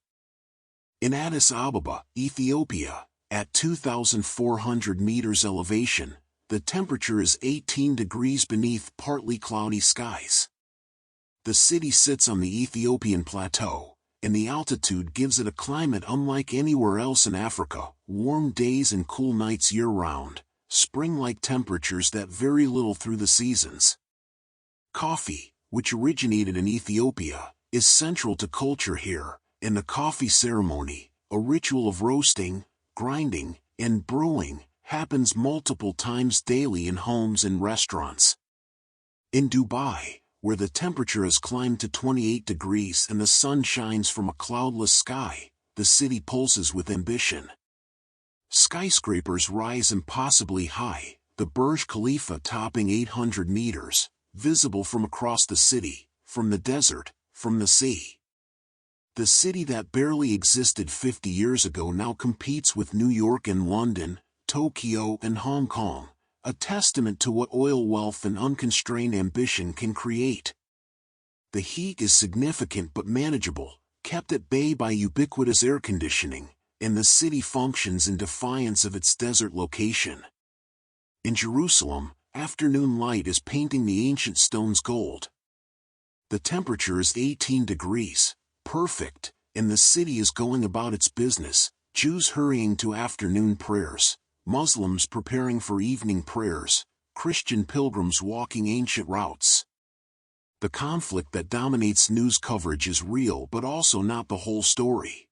In Addis Ababa, Ethiopia, at 2,400 meters elevation, the temperature is 18 degrees beneath partly cloudy skies. The city sits on the Ethiopian plateau, and the altitude gives it a climate unlike anywhere else in Africa, warm days and cool nights year-round, spring-like temperatures that vary little through the seasons. Coffee, which originated in Ethiopia, is central to culture here, and the coffee ceremony, a ritual of roasting, grinding, and brewing, happens multiple times daily in homes and restaurants. In Dubai, where the temperature has climbed to 28 degrees and the sun shines from a cloudless sky, the city pulses with ambition. Skyscrapers rise impossibly high, the Burj Khalifa topping 800 meters, visible from across the city, from the desert, from the sea. The city that barely existed 50 years ago now competes with New York and London, Tokyo and Hong Kong, a testament to what oil wealth and unconstrained ambition can create. The heat is significant but manageable, kept at bay by ubiquitous air conditioning, and the city functions in defiance of its desert location. In Jerusalem, afternoon light is painting the ancient stones gold. The temperature is 18 degrees, perfect, and the city is going about its business, Jews hurrying to afternoon prayers, Muslims preparing for evening prayers, Christian pilgrims walking ancient routes. The conflict that dominates news coverage is real but also not the whole story.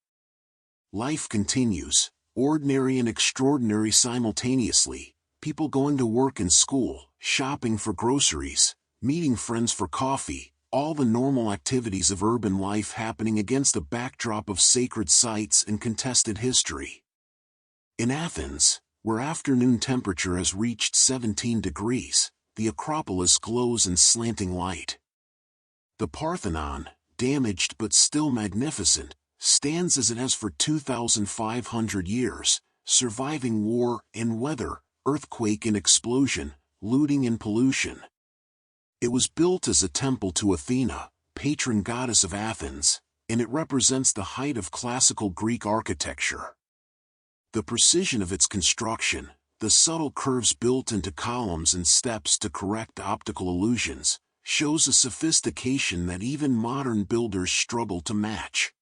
Life continues, ordinary and extraordinary simultaneously, people going to work and school, shopping for groceries, meeting friends for coffee, all the normal activities of urban life happening against a backdrop of sacred sites and contested history. In Athens, where afternoon temperature has reached 17 degrees, the Acropolis glows in slanting light. The Parthenon, damaged but still magnificent, stands as it has for 2,500 years, surviving war and weather, earthquake and explosion, looting and pollution. It was built as a temple to Athena, patron goddess of Athens, and it represents the height of classical Greek architecture. The precision of its construction, the subtle curves built into columns and steps to correct optical illusions, shows a sophistication that even modern builders struggle to match.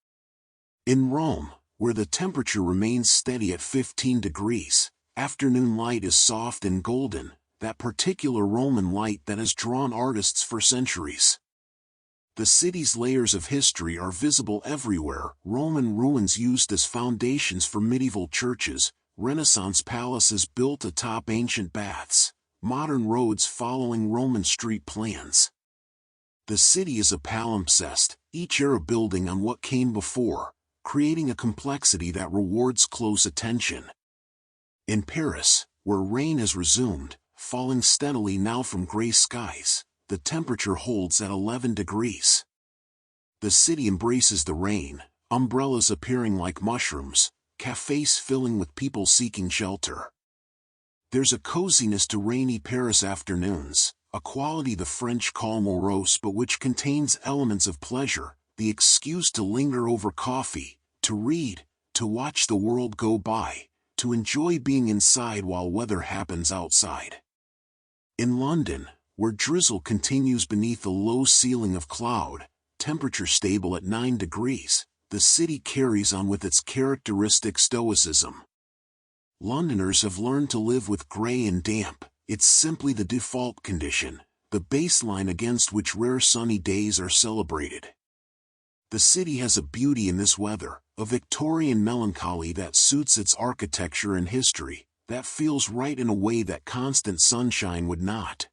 In Rome, where the temperature remains steady at 15 degrees, afternoon light is soft and golden, that particular Roman light that has drawn artists for centuries. The city's layers of history are visible everywhere: Roman ruins used as foundations for medieval churches, Renaissance palaces built atop ancient baths, modern roads following Roman street plans. The city is a palimpsest, each era building on what came before, creating a complexity that rewards close attention. In Paris, where rain has resumed, falling steadily now from gray skies, the temperature holds at 11 degrees. The city embraces the rain, umbrellas appearing like mushrooms, cafes filling with people seeking shelter. There's a coziness to rainy Paris afternoons, a quality the French call morose but which contains elements of pleasure, the excuse to linger over coffee, to read, to watch the world go by, to enjoy being inside while weather happens outside. In London, where drizzle continues beneath a low ceiling of cloud, temperature stable at 9 degrees, the city carries on with its characteristic stoicism. Londoners have learned to live with gray and damp. It's simply the default condition, the baseline against which rare sunny days are celebrated. The city has a beauty in this weather, a Victorian melancholy that suits its architecture and history, that feels right in a way that constant sunshine would not.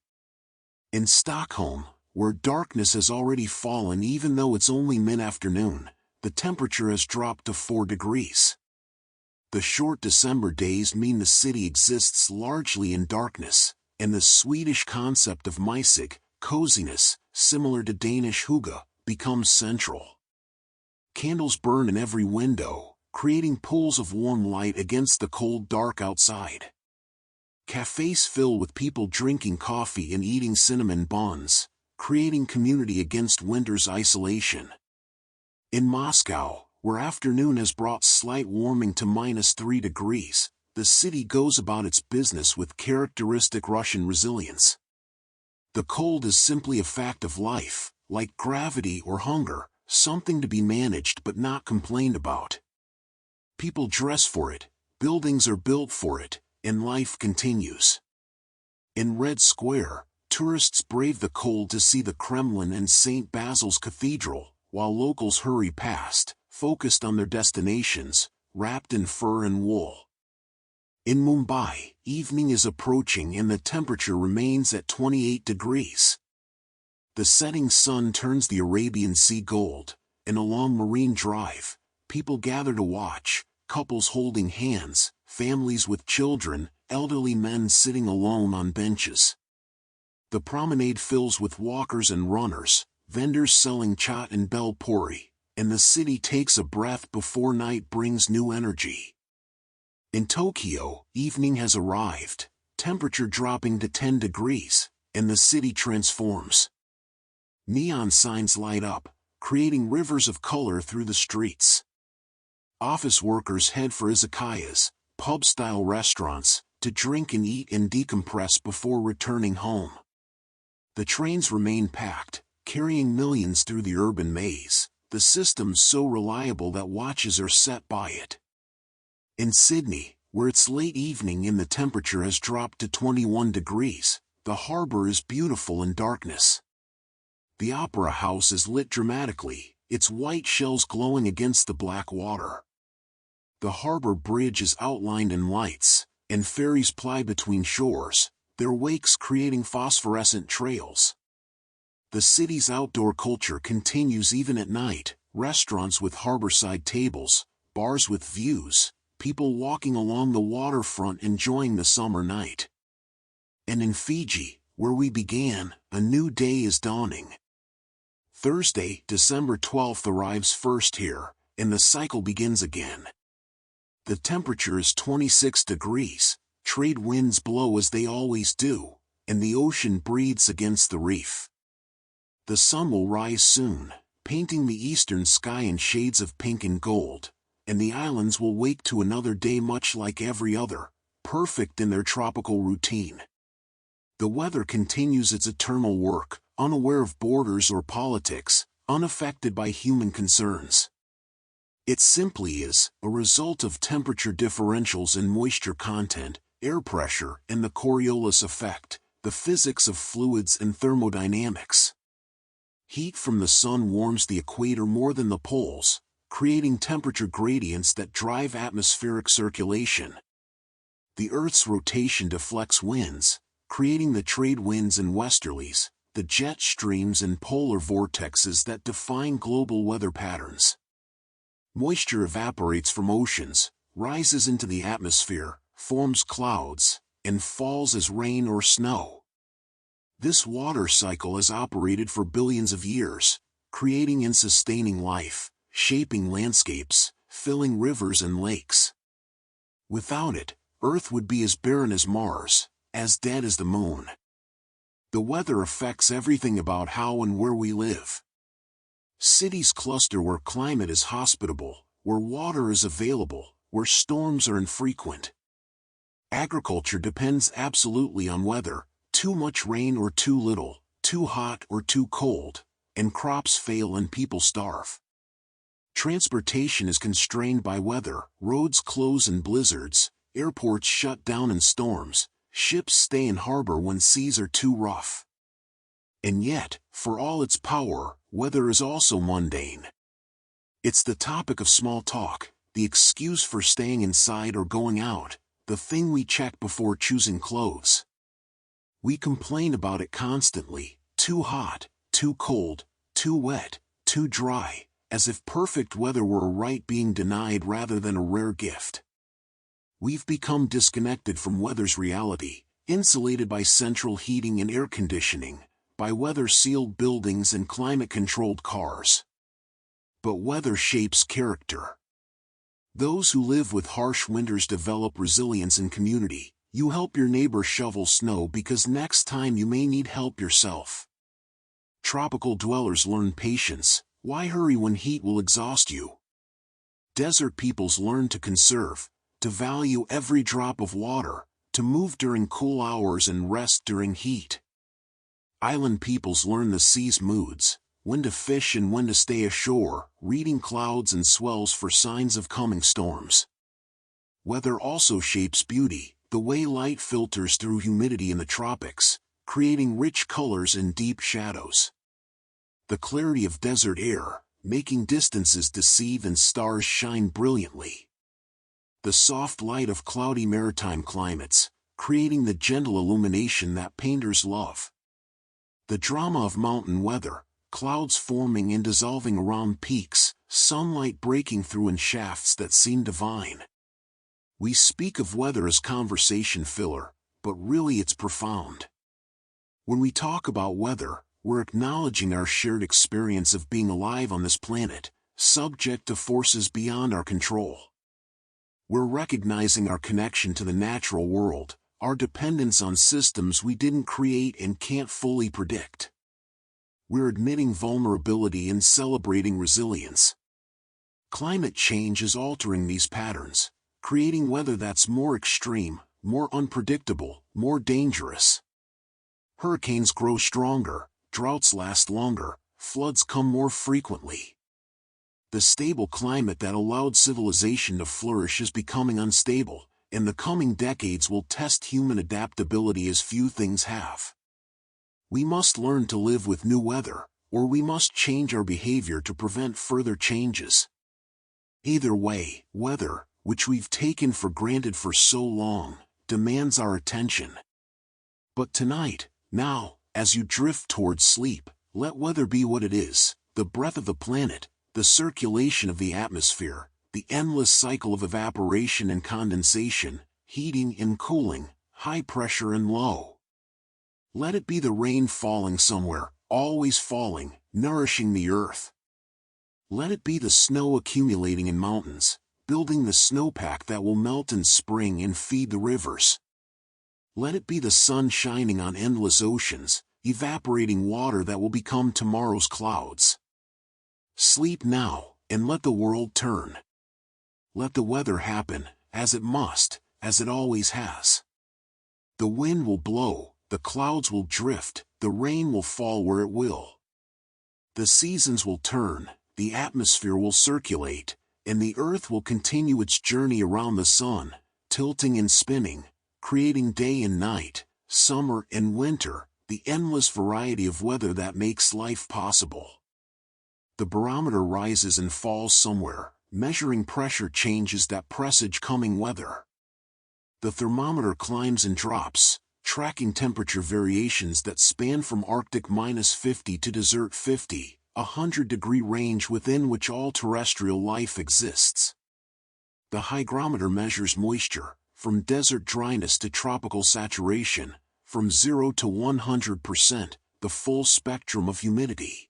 In Stockholm, where darkness has already fallen even though it's only mid-afternoon, the temperature has dropped to 4 degrees. The short December days mean the city exists largely in darkness, and the Swedish concept of mysig, coziness, similar to Danish hygge, becomes central. Candles burn in every window, creating pools of warm light against the cold dark outside. Cafes fill with people drinking coffee and eating cinnamon buns, creating community against winter's isolation. In Moscow, where afternoon has brought slight warming to -3 degrees, the city goes about its business with characteristic Russian resilience. The cold is simply a fact of life, like gravity or hunger, something to be managed but not complained about. People dress for it, buildings are built for it, and life continues. In Red Square, tourists brave the cold to see the Kremlin and St. Basil's Cathedral, while locals hurry past, focused on their destinations, wrapped in fur and wool. In Mumbai, evening is approaching and the temperature remains at 28 degrees. The setting sun turns the Arabian Sea gold, and along Marine Drive, people gather to watch, couples holding hands, families with children, elderly men sitting alone on benches. The promenade fills with walkers and runners, vendors selling chaat and bel puri, and the city takes a breath before night brings new energy. In Tokyo, evening has arrived, temperature dropping to 10 degrees, and the city transforms. Neon signs light up, creating rivers of color through the streets. Office workers head for izakayas, pub-style restaurants, to drink and eat and decompress before returning home. The trains remain packed, carrying millions through the urban maze, the system so reliable that watches are set by it. In Sydney, where it's late evening and the temperature has dropped to 21 degrees, the harbour is beautiful in darkness. The Opera House is lit dramatically, its white shells glowing against the black water. The harbour bridge is outlined in lights, and ferries ply between shores, their wakes creating phosphorescent trails. The city's outdoor culture continues even at night, restaurants with harbourside tables, bars with views, people walking along the waterfront enjoying the summer night. And in Fiji, where we began, a new day is dawning. Thursday, December 12th arrives first here, and the cycle begins again. The temperature is 26 degrees, trade winds blow as they always do, and the ocean breathes against the reef. The sun will rise soon, painting the eastern sky in shades of pink and gold, and the islands will wake to another day much like every other, perfect in their tropical routine. The weather continues its eternal work, unaware of borders or politics, unaffected by human concerns. It simply is a result of temperature differentials in moisture content, air pressure, and the Coriolis effect, the physics of fluids and thermodynamics. Heat from the sun warms the equator more than the poles, creating temperature gradients that drive atmospheric circulation. The Earth's rotation deflects winds, creating the trade winds and westerlies, the jet streams and polar vortexes that define global weather patterns. Moisture evaporates from oceans, rises into the atmosphere, forms clouds, and falls as rain or snow. This water cycle has operated for billions of years, creating and sustaining life, shaping landscapes, filling rivers and lakes. Without it, Earth would be as barren as Mars, as dead as the moon. The weather affects everything about how and where we live. Cities cluster where climate is hospitable, where water is available, where storms are infrequent. Agriculture depends absolutely on weather, too much rain or too little, too hot or too cold, and crops fail and people starve. Transportation is constrained by weather, roads close in blizzards, airports shut down in storms, ships stay in harbor when seas are too rough. And yet, for all its power, weather is also mundane. It's the topic of small talk, the excuse for staying inside or going out, the thing we check before choosing clothes. We complain about it constantly, too hot, too cold, too wet, too dry, as if perfect weather were a right being denied rather than a rare gift. We've become disconnected from weather's reality, insulated by central heating and air conditioning, by weather-sealed buildings and climate-controlled cars. But weather shapes character. Those who live with harsh winters develop resilience in community. You help your neighbor shovel snow because next time you may need help yourself. Tropical dwellers learn patience. Why hurry when heat will exhaust you? Desert peoples learn to conserve, to value every drop of water, to move during cool hours and rest during heat. Island peoples learn the sea's moods, when to fish and when to stay ashore, reading clouds and swells for signs of coming storms. Weather also shapes beauty, the way light filters through humidity in the tropics, creating rich colors and deep shadows. The clarity of desert air, making distances deceive and stars shine brilliantly. The soft light of cloudy maritime climates, creating the gentle illumination that painters love. The drama of mountain weather, clouds forming and dissolving around peaks, sunlight breaking through in shafts that seem divine. We speak of weather as conversation filler, but really it's profound. When we talk about weather, we're acknowledging our shared experience of being alive on this planet, subject to forces beyond our control. We're recognizing our connection to the natural world, our dependence on systems we didn't create and can't fully predict. We're admitting vulnerability and celebrating resilience. Climate change is altering these patterns, creating weather that's more extreme, more unpredictable, more dangerous. Hurricanes grow stronger, droughts last longer, floods come more frequently. The stable climate that allowed civilization to flourish is becoming unstable, and the coming decades will test human adaptability as few things have. We must learn to live with new weather, or we must change our behavior to prevent further changes. Either way, weather, which we've taken for granted for so long, demands our attention. But tonight, now, as you drift towards sleep, let weather be what it is, the breath of the planet, the circulation of the atmosphere, the endless cycle of evaporation and condensation, heating and cooling, high pressure and low. Let it be the rain falling somewhere, always falling, nourishing the earth. Let it be the snow accumulating in mountains, building the snowpack that will melt in spring and feed the rivers. Let it be the sun shining on endless oceans, evaporating water that will become tomorrow's clouds. Sleep now, and let the world turn. Let the weather happen, as it must, as it always has. The wind will blow, the clouds will drift, the rain will fall where it will. The seasons will turn, the atmosphere will circulate, and the earth will continue its journey around the sun, tilting and spinning, creating day and night, summer and winter, the endless variety of weather that makes life possible. The barometer rises and falls somewhere, measuring pressure changes that presage coming weather. The thermometer climbs and drops, tracking temperature variations that span from Arctic -50 to desert 50, a 100-degree range within which all terrestrial life exists. The hygrometer measures moisture, from desert dryness to tropical saturation, from 0 to 100%, the full spectrum of humidity.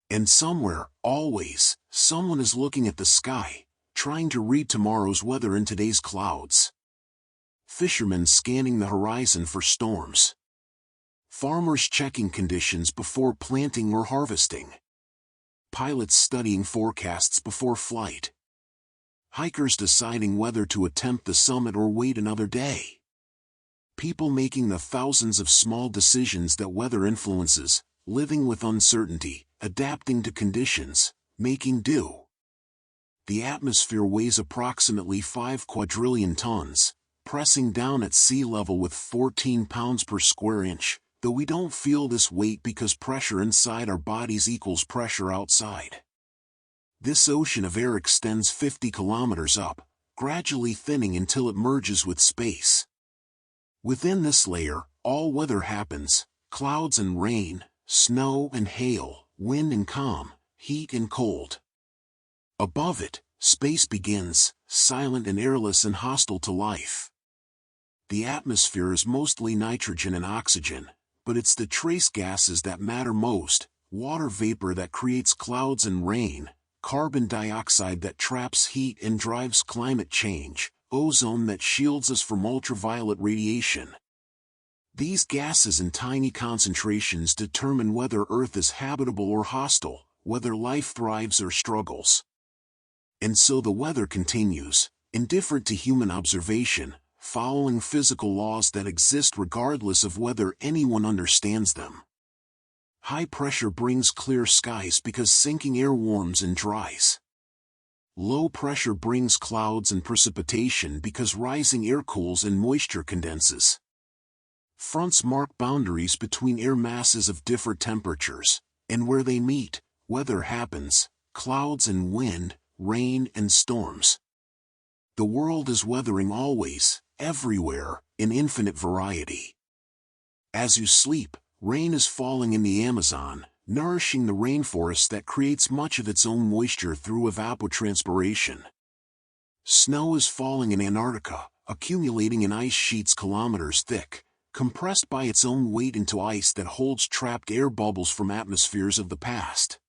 And somewhere, always, someone is looking at the sky, trying to read tomorrow's weather in today's clouds. Fishermen scanning the horizon for storms. Farmers checking conditions before planting or harvesting. Pilots studying forecasts before flight. Hikers deciding whether to attempt the summit or wait another day. People making the thousands of small decisions that weather influences, living with uncertainty, adapting to conditions, making do. The atmosphere weighs approximately 5 quadrillion tons, pressing down at sea level with 14 pounds per square inch, though we don't feel this weight because pressure inside our bodies equals pressure outside. This ocean of air extends 50 kilometers up, gradually thinning until it merges with space. Within this layer, all weather happens: clouds and rain, snow and hail, wind and calm, heat and cold. Above it, space begins, silent and airless and hostile to life. The atmosphere is mostly nitrogen and oxygen, but it's the trace gases that matter most: water vapor that creates clouds and rain, carbon dioxide that traps heat and drives climate change, ozone that shields us from ultraviolet radiation. These gases in tiny concentrations determine whether Earth is habitable or hostile, whether life thrives or struggles. And so the weather continues, indifferent to human observation, following physical laws that exist regardless of whether anyone understands them. High pressure brings clear skies because sinking air warms and dries. Low pressure brings clouds and precipitation because rising air cools and moisture condenses. Fronts mark boundaries between air masses of different temperatures, and where they meet, weather happens: clouds and wind, rain and storms. The world is weathering always, everywhere, in infinite variety. As you sleep, rain is falling in the Amazon, nourishing the rainforest that creates much of its own moisture through evapotranspiration. Snow is falling in Antarctica, accumulating in ice sheets kilometers thick, compressed by its own weight into ice that holds trapped air bubbles from atmospheres of the past.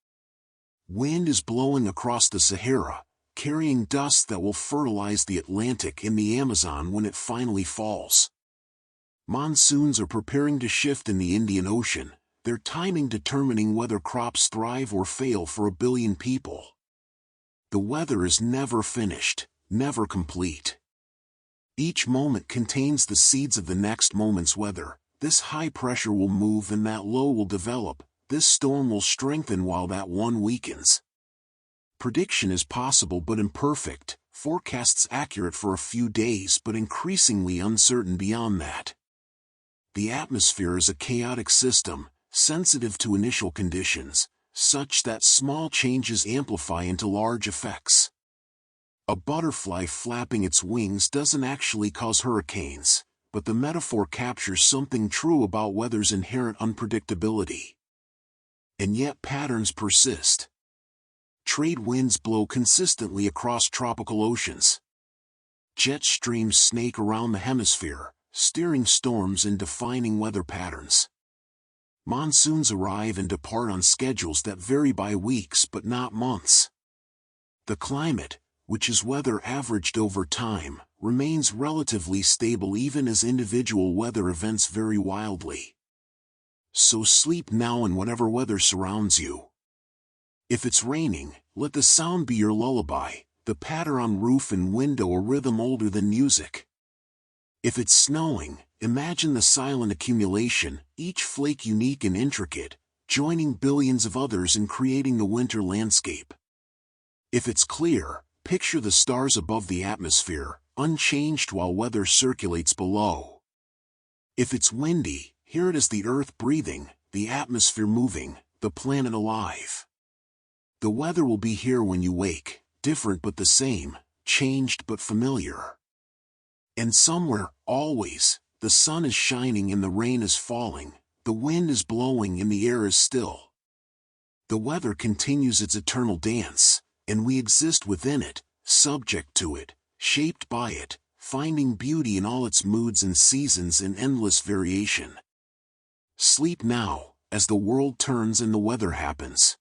Wind is blowing across the Sahara, carrying dust that will fertilize the Atlantic and the Amazon when it finally falls. Monsoons are preparing to shift in the Indian Ocean, their timing determining whether crops thrive or fail for 1 billion people. The weather is never finished, never complete. Each moment contains the seeds of the next moment's weather. This high pressure will move and that low will develop, this storm will strengthen while that one weakens. Prediction is possible but imperfect, forecasts accurate for a few days but increasingly uncertain beyond that. The atmosphere is a chaotic system, sensitive to initial conditions, such that small changes amplify into large effects. A butterfly flapping its wings doesn't actually cause hurricanes, but the metaphor captures something true about weather's inherent unpredictability. And yet patterns persist. Trade winds blow consistently across tropical oceans. Jet streams snake around the hemisphere, steering storms and defining weather patterns. Monsoons arrive and depart on schedules that vary by weeks but not months. The climate, which is weather averaged over time, remains relatively stable even as individual weather events vary wildly. So sleep now in whatever weather surrounds you. If it's raining, let the sound be your lullaby, the patter on roof and window a rhythm older than music. If it's snowing, Imagine the silent accumulation, each flake unique and intricate, joining billions of others in creating the winter landscape. If it's clear, picture the stars above the atmosphere, unchanged while weather circulates below. If it's windy, hear it as the earth breathing, the atmosphere moving, the planet alive. The weather will be here when you wake, different but the same, changed but familiar. And somewhere, always, the sun is shining and the rain is falling, the wind is blowing and the air is still. The weather continues its eternal dance, and we exist within it, subject to it, shaped by it, finding beauty in all its moods and seasons in endless variation. Sleep now, as the world turns and the weather happens.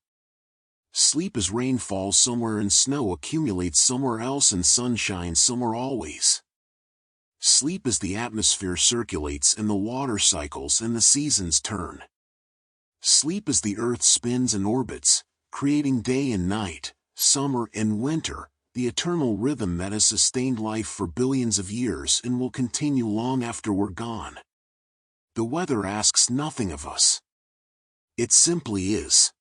Sleep as rain falls somewhere and snow accumulates somewhere else and sun shines somewhere always. Sleep as the atmosphere circulates and the water cycles and the seasons turn. Sleep as the earth spins and orbits, creating day and night, summer and winter, the eternal rhythm that has sustained life for billions of years and will continue long after we're gone. The weather asks nothing of us. It simply is.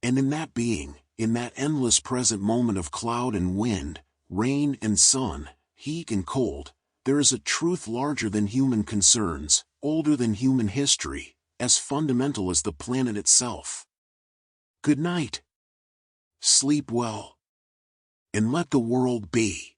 And in that being, in that endless present moment of cloud and wind, rain and sun, heat and cold, there is a truth larger than human concerns, older than human history, as fundamental as the planet itself. Good night. Sleep well. And let the world be.